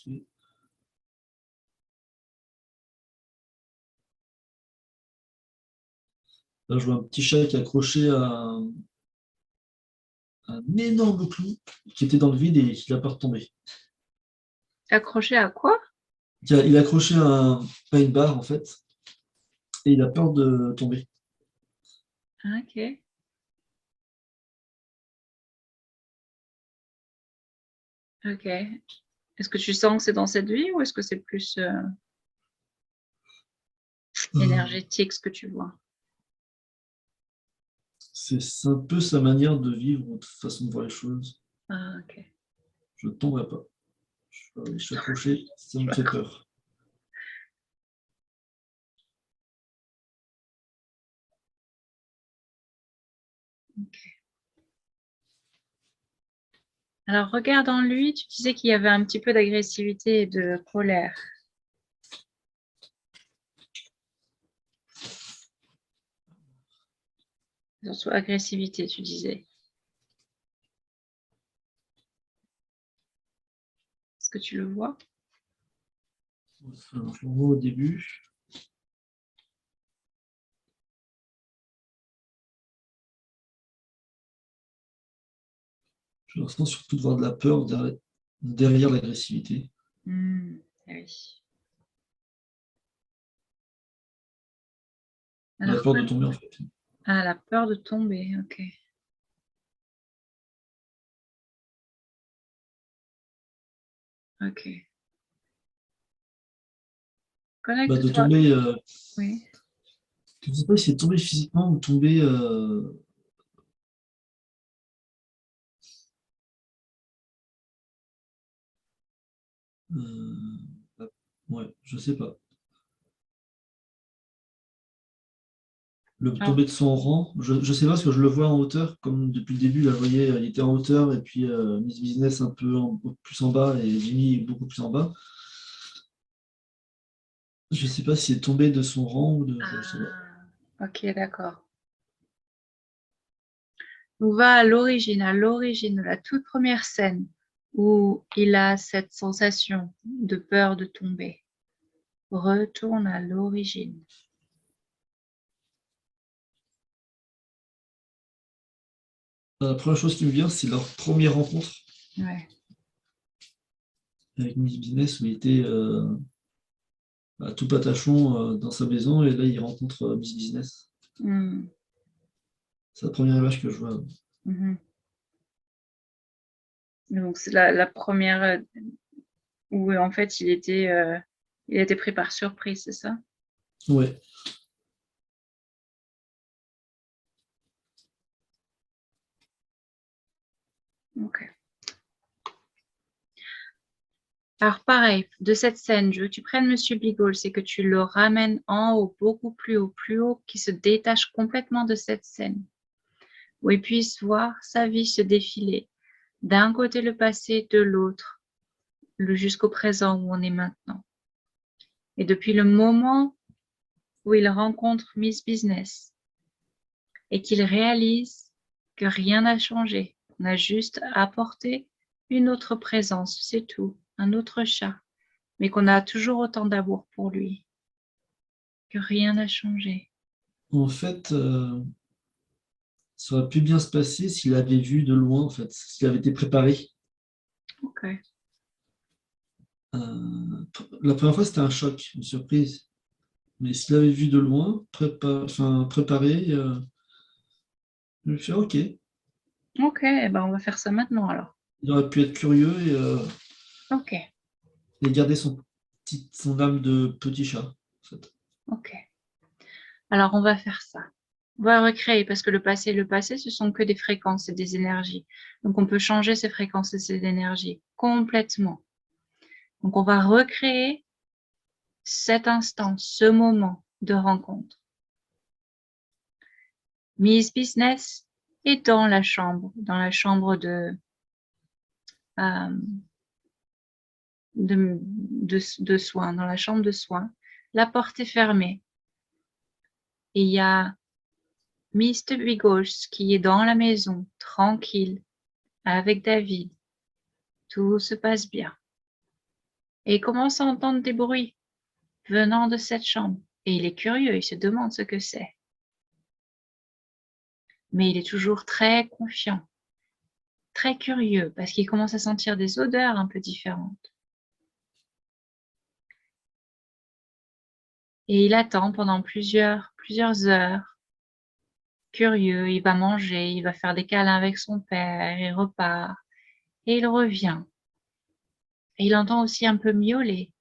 Ok. Là, je vois un petit chat qui est accroché à un énorme clou qui était dans le vide et qui n'a pas retombé. Accroché à quoi? Il est accroché à une barre en fait et il a peur de tomber. Ok. Ok. Est-ce que tu sens que c'est dans cette vie ou est-ce que c'est plus énergétique ce que tu vois? C'est un peu sa manière de vivre, de façon de voir les choses. Ah, ok. Je ne tomberai pas. Je suis accroché, ça me fait peur. Ok. Alors, regarde en lui, tu disais qu'il y avait un petit peu d'agressivité et de colère. Surtout agressivité, tu disais. Est-ce que tu le vois? Alors, je le vois au début. Je ressens surtout de voir de la peur derrière l'agressivité. Oui. La Alors, peur de tomber, en fait. ah, la peur de tomber, ok. Ok. De Connecte-toi. tomber, Oui. je ne sais pas si c'est tomber physiquement ou tomber. Ouais, je sais pas. Le Alors, tomber de son rang, je sais pas parce que je le vois en hauteur, comme depuis le début, là, vous voyez, il était en hauteur et puis Miss Business un peu plus en bas et Jimmy beaucoup plus en bas. Je sais pas si c'est tombé de son rang ou de. Je sais pas. ok, d'accord. On va à l'origine de la toute première scène où il a cette sensation de peur de tomber. Retourne à l'origine. La première chose qui me vient, c'est leur première rencontre Ouais. avec Miss Business où il était tout patachon dans sa maison et là il rencontre Miss Business. Hmm. C'est la première image que je vois. Mhm. Donc, c'est la première où en fait il était pris par surprise, c'est ça? Ouais. Ok. Alors pareil, de cette scène, je veux que tu prennes Monsieur Bigold, c'est que tu le ramènes en haut, beaucoup plus haut, qui se détache complètement de cette scène, où il puisse voir sa vie se défiler, d'un côté le passé, de l'autre, jusqu'au présent où on est maintenant. Et depuis le moment où il rencontre Miss Business et qu'il réalise que rien n'a changé, on a juste apporté une autre présence, c'est tout, un autre chat, mais qu'on a toujours autant d'amour pour lui, que rien n'a changé. En fait, ça aurait pu bien se passer s'il avait vu de loin, en fait, s'il avait été préparé. Ok. La première fois, c'était un choc, une surprise. Mais s'il avait vu de loin, préparé, je me suis dit, OK. Ok, eh ben on va faire ça maintenant alors. Il aurait pu être curieux Ok, et garder son âme de petit chat, en fait. ok. Alors on va faire ça. On va recréer parce que le passé, ce sont que des fréquences et des énergies. Donc on peut changer ces fréquences et ces énergies complètement. Donc on va recréer cet instant, ce moment de rencontre. Miss Business est dans la chambre euh, de soins, dans la chambre de soins. La porte est fermée et il y a Mr. Bigos qui est dans la maison, tranquille, avec David. Tout se passe bien. Et il commence à entendre des bruits venant de cette chambre. Et il est curieux, il se demande ce que c'est. Mais il est toujours très confiant, très curieux, parce qu'il commence à sentir des odeurs un peu différentes. Et il attend pendant plusieurs heures. Curieux, il va manger, il va faire des câlins avec son père, il repart. Et il revient. Et il entend aussi un peu miauler.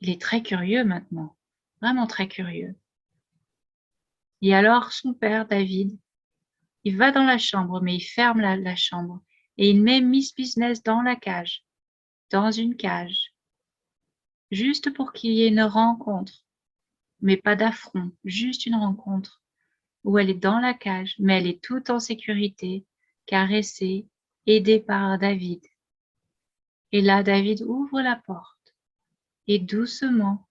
Il est très curieux maintenant, vraiment très curieux. Et alors son père, David, il va dans la chambre, mais il ferme la chambre. Et il met Miss Business dans la cage, dans une cage, juste pour qu'il y ait une rencontre, mais pas d'affront, juste une rencontre où elle est dans la cage, mais elle est toute en sécurité, caressée, aidée par David. Et là, David ouvre la porte et doucement,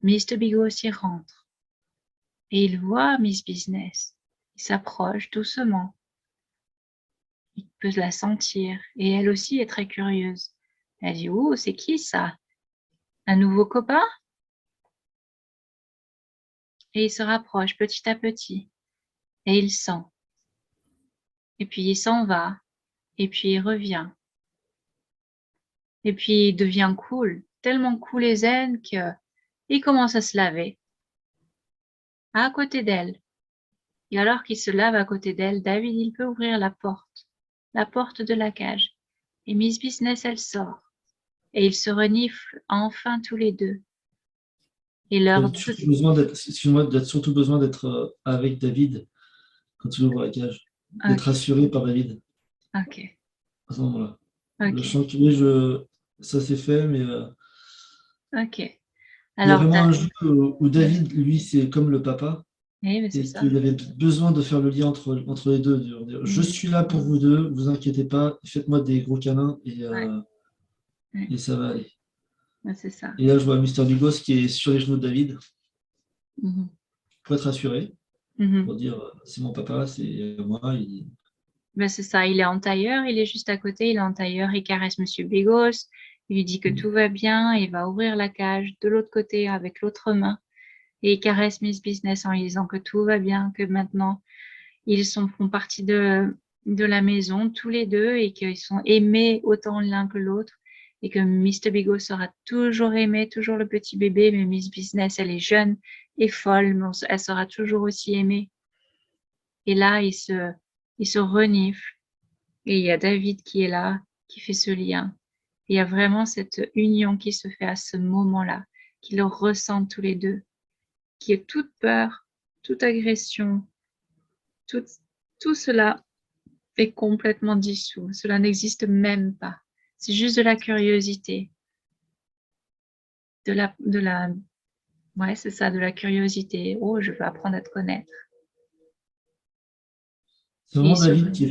Mr. Bigos y rentre. Et il voit Miss Business. Il s'approche doucement. Il peut la sentir et elle aussi est très curieuse. Elle dit « Oh, c'est qui ça? Un nouveau copain ?» Et il se rapproche petit à petit et il sent. Et puis il s'en va et puis il revient. Et puis il devient cool, tellement cool et zen qu'il commence à se laver à côté d'elle. Et alors qu'il se lave à côté d'elle, David, il peut ouvrir la porte de la cage. Et Miss Business, elle sort. Et ils se reniflent enfin tous les deux. Et leur... Excuse-moi, surtout besoin d'être avec David quand tu ouvres la cage. D'être Ok. assuré par David Ok. à ce moment-là. Le Ok. chantier, ça c'est fait, mais Ok. il y a Alors, vraiment un jeu où David, lui, c'est comme le papa, oui, mais c'est et ça. qu'il avait besoin de faire le lien entre les deux. De dire, je suis là pour vous deux, vous inquiétez pas, faites-moi des gros câlins et ça va aller. Ouais, c'est ça. Et là, je vois Mister Bigos qui est sur les genoux de David Mhm. pour être rassuré, Mhm. pour dire c'est mon papa, c'est moi. Ben, c'est ça, il est en tailleur, il est juste à côté, il est en tailleur, il caresse Monsieur Bigos, il lui dit que tout va bien, il va ouvrir la cage de l'autre côté avec l'autre main et il caresse Miss Business en lui disant que tout va bien, que maintenant font partie de la maison tous les deux et qu'ils sont aimés autant l'un que l'autre et que Mr. Bigos sera toujours aimé, toujours le petit bébé, mais Miss Business, elle est jeune et folle, mais elle sera toujours aussi aimée. Et là, il se renifle. Et il y a David qui est là, qui fait ce lien. Et il y a vraiment cette union qui se fait à ce moment-là, qu'ils ressentent tous les deux, qui est toute peur, toute agression, tout, tout cela est complètement dissous. Cela n'existe même pas. C'est juste de la curiosité, ouais, c'est ça, de la curiosité. Oh, je veux apprendre à te connaître. C'est Et vraiment David qui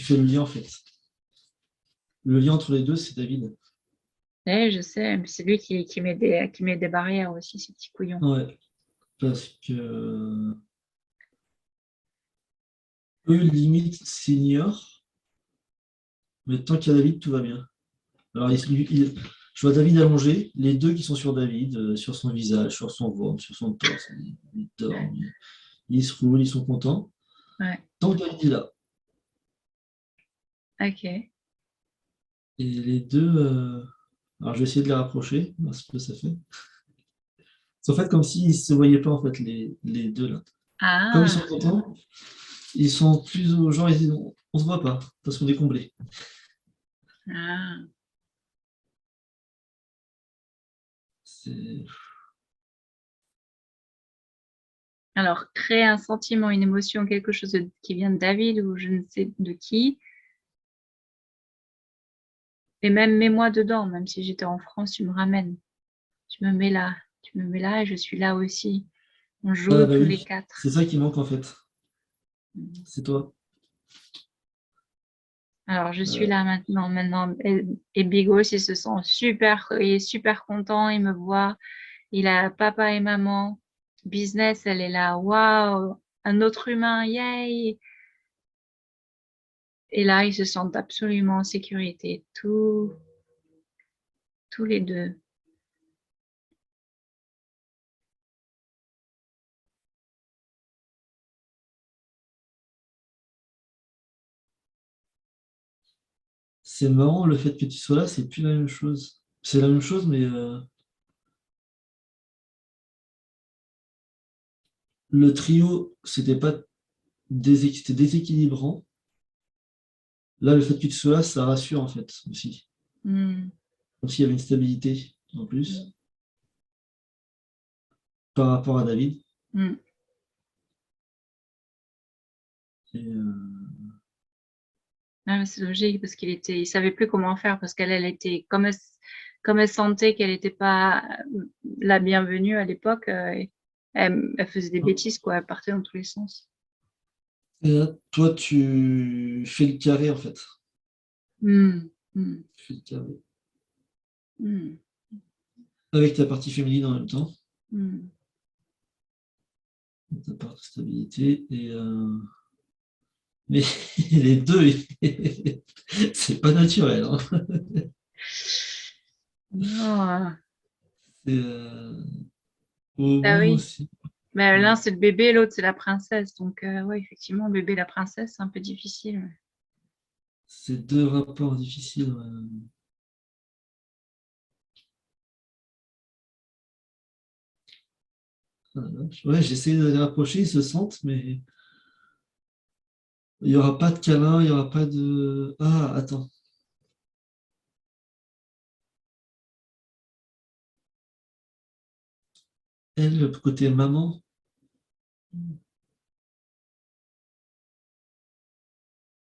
fait le lien en fait. Le lien entre les deux, c'est David. ouais, je sais, mais c'est lui qui met des barrières aussi, ces petits couillons. Ouais, parce que eux, limite, s'ignorent, mais tant qu'il y a David, tout va bien. Alors, je vois David allongé, les deux qui sont sur David, sur son visage, sur son ventre, sur son torse. Ils dorment, ils se roulent, ils sont contents. Ouais, Tant que David est là. ok. Et les deux, alors je vais essayer de les rapprocher, voir ce que ça fait. C'est en fait comme s'ils ne se voyaient pas, en fait, les deux là. Comme ils sont Ah, contents, ils sont plus au genre, ils disent, on se voit pas, parce qu'on est comblés. ah. C'est Alors, créer un sentiment, une émotion, quelque chose qui vient de David ou je ne sais de qui, et même mets-moi dedans, même si j'étais en France, tu me ramènes. Tu me mets là et je suis là aussi. On ah, joue bah tous les oui, quatre. c'est ça qui manque en fait. C'est toi. Alors, je suis Euh, là maintenant. Et Bigos, il est super content, il me voit. Il a papa et maman. Business, elle est là. Waouh, un autre humain, yay! Et là, ils se sentent absolument en sécurité, tous les deux. c'est marrant le fait que tu sois là, c'est plus la même chose. C'est la même chose, mais le trio, c'était déséquilibrant. Là, le fait que tu sois là, ça rassure en fait aussi. Hmm. Comme s'il y avait une stabilité en plus par rapport à David. Hmm. Et, Ah, mais c'est logique parce il savait plus comment faire parce elle était, comme elle sentait qu'elle n'était pas la bienvenue à l'époque, Elle faisait des bêtises, quoi. Elle partait dans tous les sens. Et là, toi, tu fais le carré, en fait. Mm, mm, Tu fais le carré. mm, Avec ta partie féminine en même temps. mm. Ta part de stabilité. Mais les deux, c'est pas naturel. Hein. Non. C'est au Ah bout oui. aussi. Mais Ouais. l'un, c'est le bébé, l'autre, c'est la princesse. Donc, ouais, effectivement, le bébé et la princesse, c'est un peu difficile. Ouais. C'est deux rapports difficiles. Ouais. Ah, la vache. Ouais, j'essaie de les rapprocher, ils se sentent, mais il n'y aura pas de câlin, il n'y aura pas de. Ah, attends. Elle, le côté maman,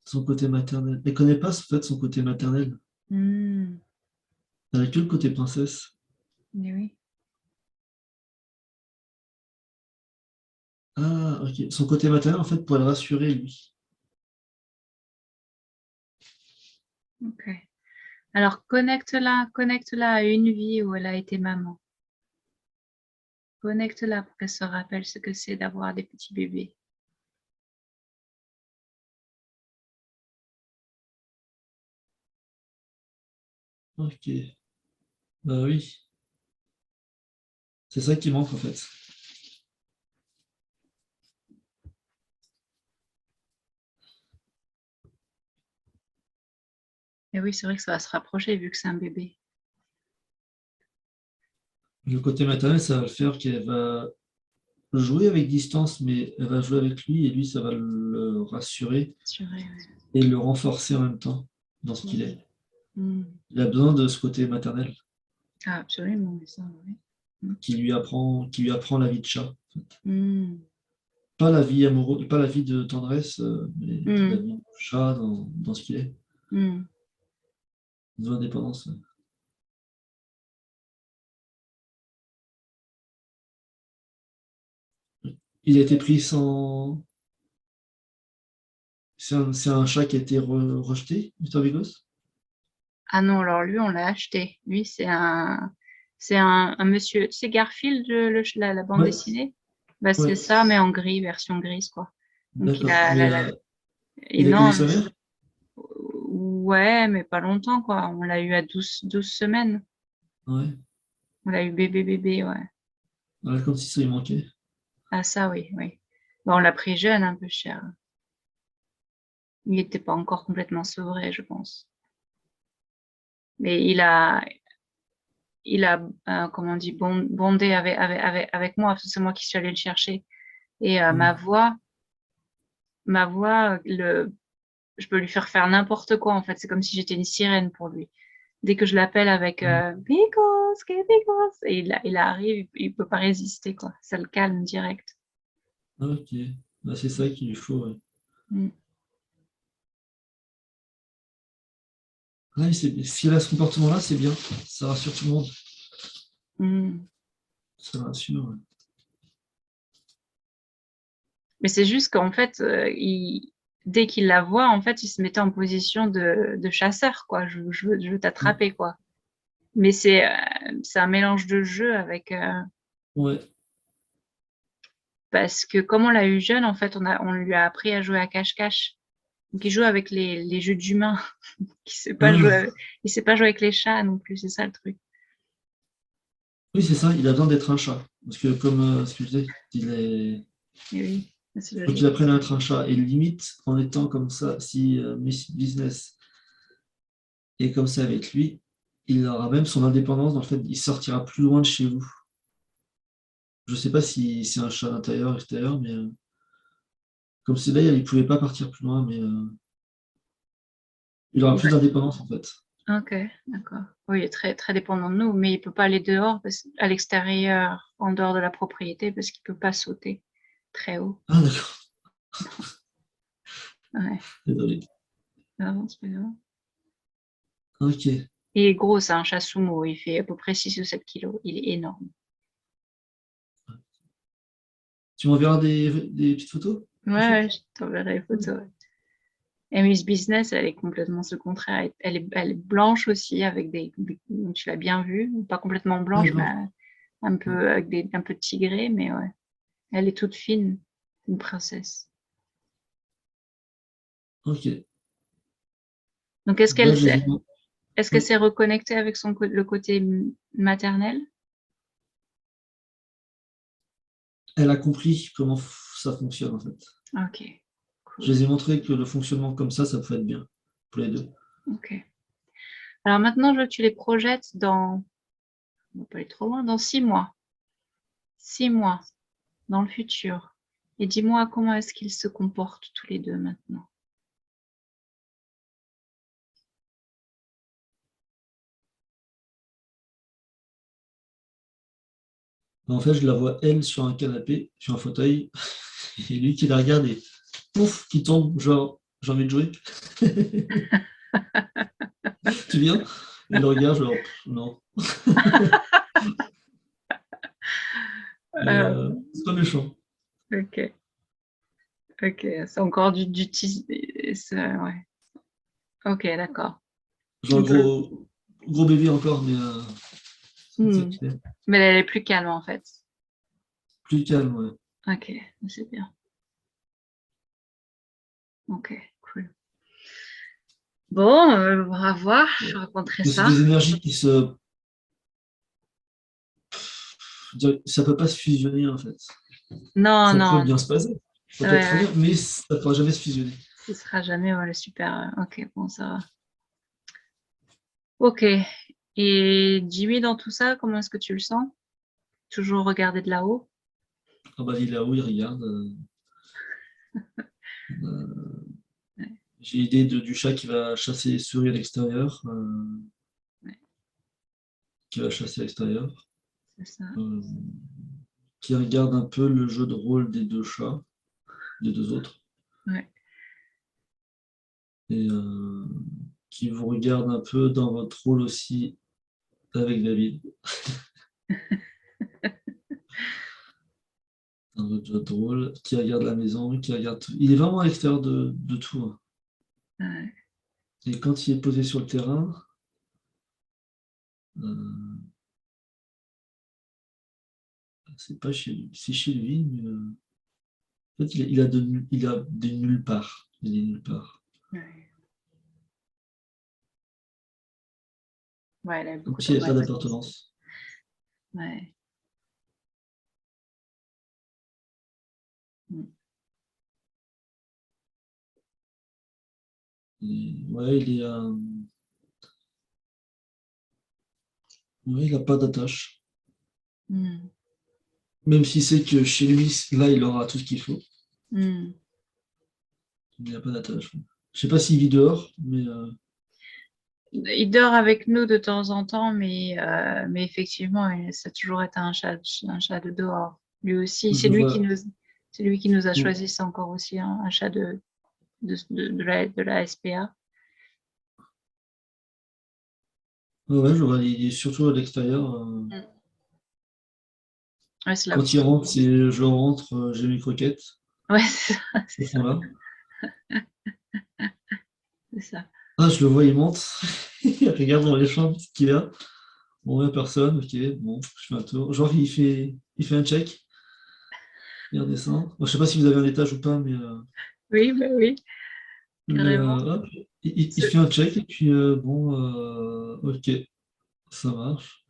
son côté maternel. Elle connaît pas en fait son côté maternel. Mm. Elle a que le côté princesse. Mais oui. Ah, ok. Son côté maternel, en fait, pour le rassurer, lui. Ok. Alors, connecte-la à une vie où elle a été maman. Connecte-la pour qu'elle se rappelle ce que c'est d'avoir des petits bébés. Ok. Bah oui. C'est ça qui manque, en fait. Et oui, c'est vrai que ça va se rapprocher vu que c'est un bébé. Le côté maternel, ça va le faire qu'elle va jouer avec distance, mais elle va jouer avec lui et lui, ça va le rassurer Assurée, et le renforcer en même temps dans ce ouais. qu'il est. Mm. Il a besoin de ce côté maternel Ah, absolument, mais ça, oui. Mm. qui lui apprend la vie de chat. Mm. Pas la vie amoureuse, pas la vie de tendresse, mais la Mm. vie de chat dans ce qu'il est, Mm. de l'indépendance. Il a été pris sans. C'est un chat qui a été rejeté, Mr. Bigos? Ah non, alors lui, on l'a acheté. Lui, c'est un monsieur. C'est Garfield, la bande Ouais, dessinée? Bah, c'est ouais, ça, mais en gris, version grise, quoi. Donc, il d'accord. a, Mais et il a connu non, sa mère? ouais, mais pas longtemps, quoi. On l'a eu à 12 semaines. Ouais. On l'a eu bébé, ouais. Voilà, comme si ça lui manquait. Ah, ça, oui, oui. Bon, on l'a pris jeune, un peu cher. Il n'était pas encore complètement sevré, je pense. Mais il a comment on dit, bondé avec moi, parce que c'est moi qui suis allée le chercher. Et Ouais. ma voix, je peux lui faire n'importe quoi, en fait. C'est comme si j'étais une sirène pour lui. Dès que je l'appelle avec Bigos, Bigos, et il arrive, il peut pas résister, quoi. Ça le calme direct. Ok. Bah, c'est ça qu'il lui faut. Ouais. Mm. Ouais, si elle a ce comportement-là, c'est bien. Ça rassure tout le monde. Mm. Ça rassure. Ouais. Mais c'est juste qu'en fait, dès qu'il la voit, en fait, il se mettait en position de chasseur, quoi. Je veux t'attraper, quoi. Mais c'est un mélange de jeu avec Ouais. parce que comme on l'a eu jeune, en fait, on lui a appris à jouer à cache-cache. Donc il joue avec les jeux d'humains. Ah, Il sait pas jouer avec les chats non plus, c'est ça le truc. oui, c'est ça. Il a besoin d'être un chat. Parce que comme ce que je disais, Et oui, c'est faut qu'il logique. apprenne à être un chat. Et limite, en étant comme ça, si Miss Business est comme ça avec lui, il aura même son indépendance. Dans le fait, il sortira plus loin de chez vous. Je sais pas si c'est un chat d'intérieur, extérieur, mais comme c'est là, il ne pouvait pas partir plus loin, mais il aura plus Ouais. d'indépendance en fait. Ok, d'accord. Oui, il est très, très dépendant de nous, mais il peut pas aller dehors, à l'extérieur, en dehors de la propriété, parce qu'il peut pas sauter très haut. Ah d'accord, Ouais, désolé. non, c'est pas grave. Ok. Il est gros, c'est un chat sumo, il fait à peu près 6 ou 7 kilos, il est énorme. Tu m'enverras des petites photos? Ouais, je t'enverrai les photos. Ouais. Et Miss Business, elle est complètement ce contraire. Elle est blanche aussi, avec tu l'as bien vu, pas complètement blanche, mais D'accord. un peu avec un peu tigré, mais ouais. Elle est toute fine, une princesse. Ok. Donc, Là, je les ai- est-ce qu'elle Oui. s'est reconnectée avec le côté maternel? Elle a compris comment ça fonctionne, en fait. Ok, Je cool. les ai montré que le fonctionnement comme ça peut être bien pour les deux. Ok. Alors maintenant, je veux que tu les projettes on va pas aller trop loin, dans 6 mois. 6 mois dans le futur. Et dis-moi comment est-ce qu'ils se comportent tous les deux maintenant. En fait, je la vois, elle, sur un canapé, sur un fauteuil, et lui qui la regarde et pouf, qui tombe, genre, j'ai envie de jouer. Tu viens? Il le regarde, genre, non. Euh, C'est pas méchant. ok, ok, c'est encore ouais. Ok, d'accord. Genre, Donc, gros bébé encore, mais c'est ça hmm. qui est Mais elle est plus calme en fait. plus calme, ouais. Ok, c'est bien. Ok, cool. Bon, on va voir, je raconterai Mais c'est ça. des énergies qui se. Ça peut pas se fusionner, en fait. Non, Ça peut non, bien se passer, ouais, peut-être très ouais. bien, mais ça ne pourra jamais se fusionner. Ce sera jamais le super. Ok, bon, ça va. Ok. Et Jimmy, dans tout ça, comment est-ce que tu le sens? Toujours regarder de là-haut? Ah bah, il est là-haut, il regarde. Ouais, J'ai l'idée du chat qui va chasser les souris à l'extérieur, ouais, qui va chasser à l'extérieur, c'est ça. euh, qui regarde un peu le jeu de rôle des deux chats, des deux autres, Ouais. et qui vous regarde un peu dans votre rôle aussi avec David, dans votre jeu de rôle, qui regarde la maison, qui regarde tout. Il est vraiment à l'extérieur de tout, hein. Ouais. Et quand il est posé sur le terrain, euh, c'est pas chez lui, c'est chez lui, mais en fait, il a des nulle part. Il est nulle part. Ouais. Ouais, elle a Comme beaucoup s'il n'y avait pas d'appartenance. d'appartenance. Ouais. Mm. Ouais, ouais, il n'a pas d'attache. Mm. Même si c'est que chez lui, là, il aura tout ce qu'il faut. Mm. Il n'a pas d'attache. Je sais pas s'il vit dehors, mais Il dort avec nous de temps en temps, mais effectivement, ça a toujours été un chat de dehors. Lui aussi, je le vois. c'est lui qui nous a Ouais, choisi. C'est encore aussi un chat de la SPA. ouais, je le vois. Il est surtout à l'extérieur. Mm. Ouais, c'est la, Quand il rentre, je rentre, j'ai mes croquettes. ouais, c'est ça, c'est Elles ça, sont là. c'est ça. Ah, je le vois, il monte. Il regarde dans les chambres ce qu'il y a. Bon, il n'y a personne. Ok, bon, je fais un tour. Genre, il fait un check. Il redescend. Bon, je sais pas si vous avez un étage ou pas, Oui, bah oui, mais carrément. hop, il C'est- fait un check et puis bon, ok, ça marche.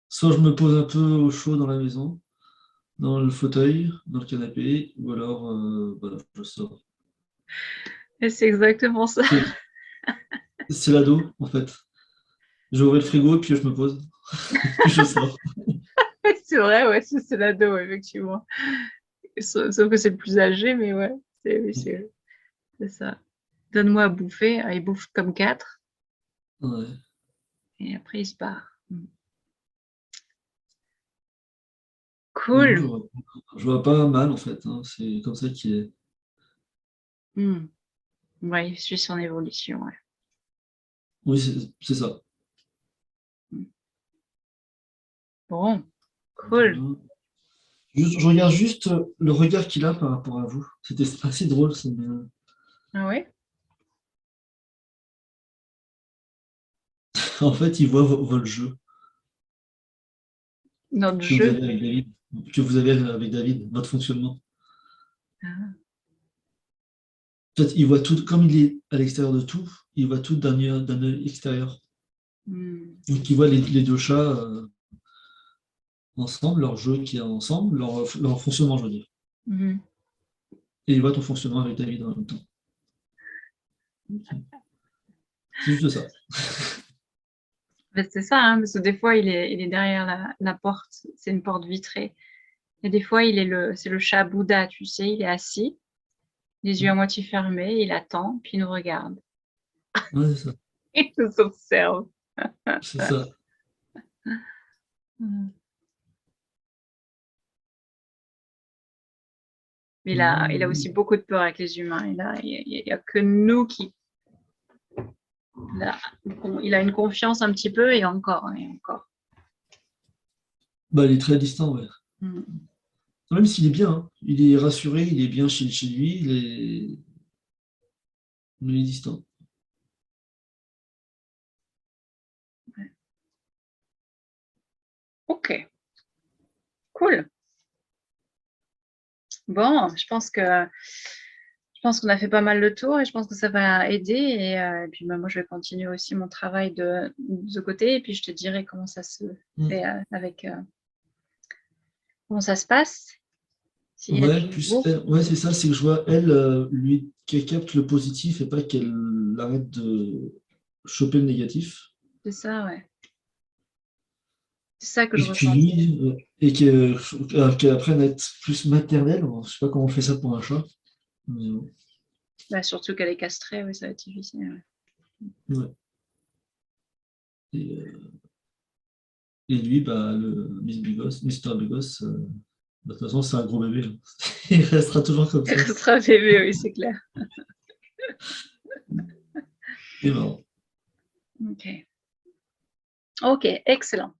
Soit je me pose un peu au chaud dans la maison, dans le fauteuil, dans le canapé, ou alors voilà, je sors. Et c'est exactement ça. C'est c'est l'ado, en fait. J'ai ouvert le frigo, puis je me pose, puis je sors. C'est vrai, ouais, c'est l'ado, effectivement. Sauf que c'est le plus âgé, mais ouais, oui, c'est ça. Donne-moi à bouffer. Ah, il bouffe comme quatre, Ouais. et après il se barre. Mm. Non, Cool. je vois pas mal, en fait, hein. C'est comme ça qu'il est. Mm. Ouais, il suit son évolution, ouais. Oui, c'est ça. Mm. Bon, cool. Voilà. Je regarde juste le regard qu'il a par rapport à vous. C'était assez drôle. Ah oui? En fait, il voit votre jeu Notre que vous jeu. avez avec David, votre fonctionnement. Ah. En fait, il voit tout, comme il est à l'extérieur de tout, il voit tout d'un œil extérieur. Donc, il voit les deux chats ensemble, leur jeu qui est ensemble, leur fonctionnement, je veux dire. Et il voit ton fonctionnement avec David en même temps. C'est juste ça. C'est ça, hein, parce que des fois, il est derrière la porte. C'est une porte vitrée. Et des fois, c'est le chat Bouddha, tu sais, il est assis, les yeux à moitié fermés, il attend, puis il nous regarde. Ouais, c'est ça. Il nous observe. C'est ça. Il a aussi beaucoup de peur avec les humains. Il y a que nous qui... Il a une confiance un petit peu et encore, et encore. Bah, il est très distant, ouais. Même s'il est bien, hein. Il est rassuré, il est bien chez lui, mais il est distant. Ouais. Ok, cool. Bon, je pense qu'on a fait pas mal le tour et je pense que ça va aider. Et puis moi, je vais continuer aussi mon travail de ce côté et puis je te dirai comment ça se fait comment ça se passe. Ouais, ouais, c'est ça, c'est que je vois elle, lui, qu'elle capte le positif et pas qu'elle arrête de choper le négatif. C'est ça, ouais. C'est ça que Et je puis ressens. lui, qu'elle apprenne à être plus maternelle. Bon, je sais pas comment on fait ça pour un chat. Mais, Bah, surtout qu'elle est castrée, oui, ça va être difficile. ouais. Et lui, bah, le Mister Bigos, de toute façon, c'est un gros bébé. Il restera toujours comme ça. Elle sera bébé, oui, c'est clair. C'est marrant. Ok. Ok, excellent.